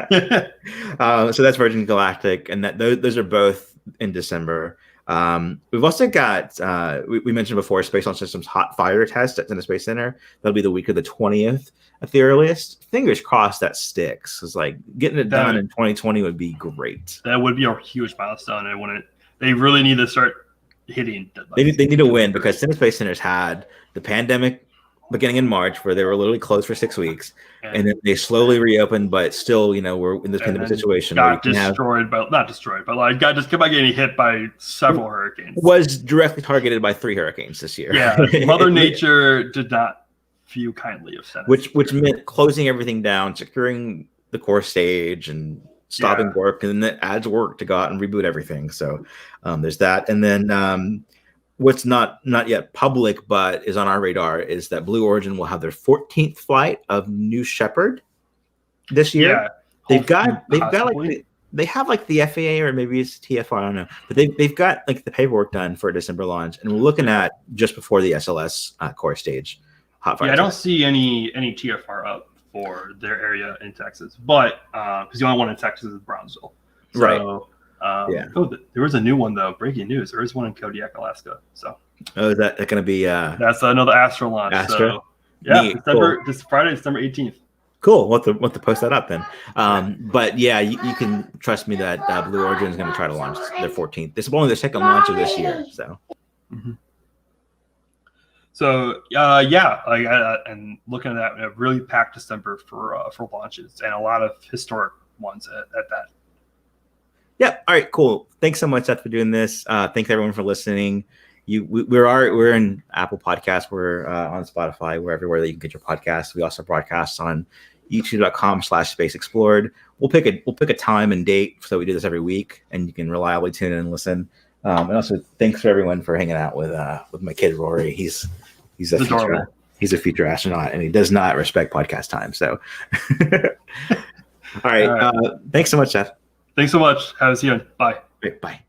Speaker 2: don't
Speaker 1: know. So that's Virgin Galactic, and those are both in December. We've also got we mentioned before Space Launch Systems hot fire test at the Space Center. That'll be the week of the 20th at the earliest. Fingers crossed that sticks. It's like getting it done in 2020 would be great.
Speaker 2: That would be a huge milestone. They really need to start hitting deadlines.
Speaker 1: They need to win, because Space Centers had the pandemic beginning in March where they were literally closed for 6 weeks, and then they slowly reopened, but still, we're in this pandemic situation.
Speaker 2: Got destroyed by just kept on getting hit by several hurricanes.
Speaker 1: Was directly targeted by 3 hurricanes this year.
Speaker 2: Yeah, Mother Nature did not view kindly of Senate.
Speaker 1: Which meant closing everything down, securing the core stage, and stopping work, and then it adds work to go out and reboot everything. So there's that. And then what's not yet public but is on our radar is that Blue Origin will have their 14th flight of New Shepard this year.
Speaker 2: Yeah,
Speaker 1: they have like the FAA, or maybe it's TFR, I don't know, but they've got like the paperwork done for a December launch, and we're looking at just before the SLS core stage hot fire.
Speaker 2: I don't see any TFR up for their area in Texas, but because the only one in Texas is Brownsville. So,
Speaker 1: right.
Speaker 2: There was a new one though. Breaking news: there is one in Kodiak, Alaska. So,
Speaker 1: is that going to be?
Speaker 2: That's another Astro launch.
Speaker 1: Astro?
Speaker 2: So, this Friday, December 18th.
Speaker 1: Cool. We'll have to post that up then. But yeah, you can trust me that Blue Origin is going to try to launch their 14th. This is only their second launch of this year. So.
Speaker 2: Mm-hmm. So and looking at that, a really packed December for launches, and a lot of historic ones at that.
Speaker 1: Yeah. All right. Cool. Thanks so much, Seth, for doing this. Thanks everyone for listening. We're in Apple Podcasts. We're on Spotify. We're everywhere that you can get your podcasts. We also broadcast on youtube.com/spaceexplored. We'll pick a time and date, so we do this every week, and you can reliably tune in and listen. And also, thanks for everyone for hanging out with my kid Rory. He's a future astronaut, and he does not respect podcast time. So, all right. Thanks so much, Seth.
Speaker 2: Thanks so much. Have a see you. Bye.
Speaker 1: Great. Bye.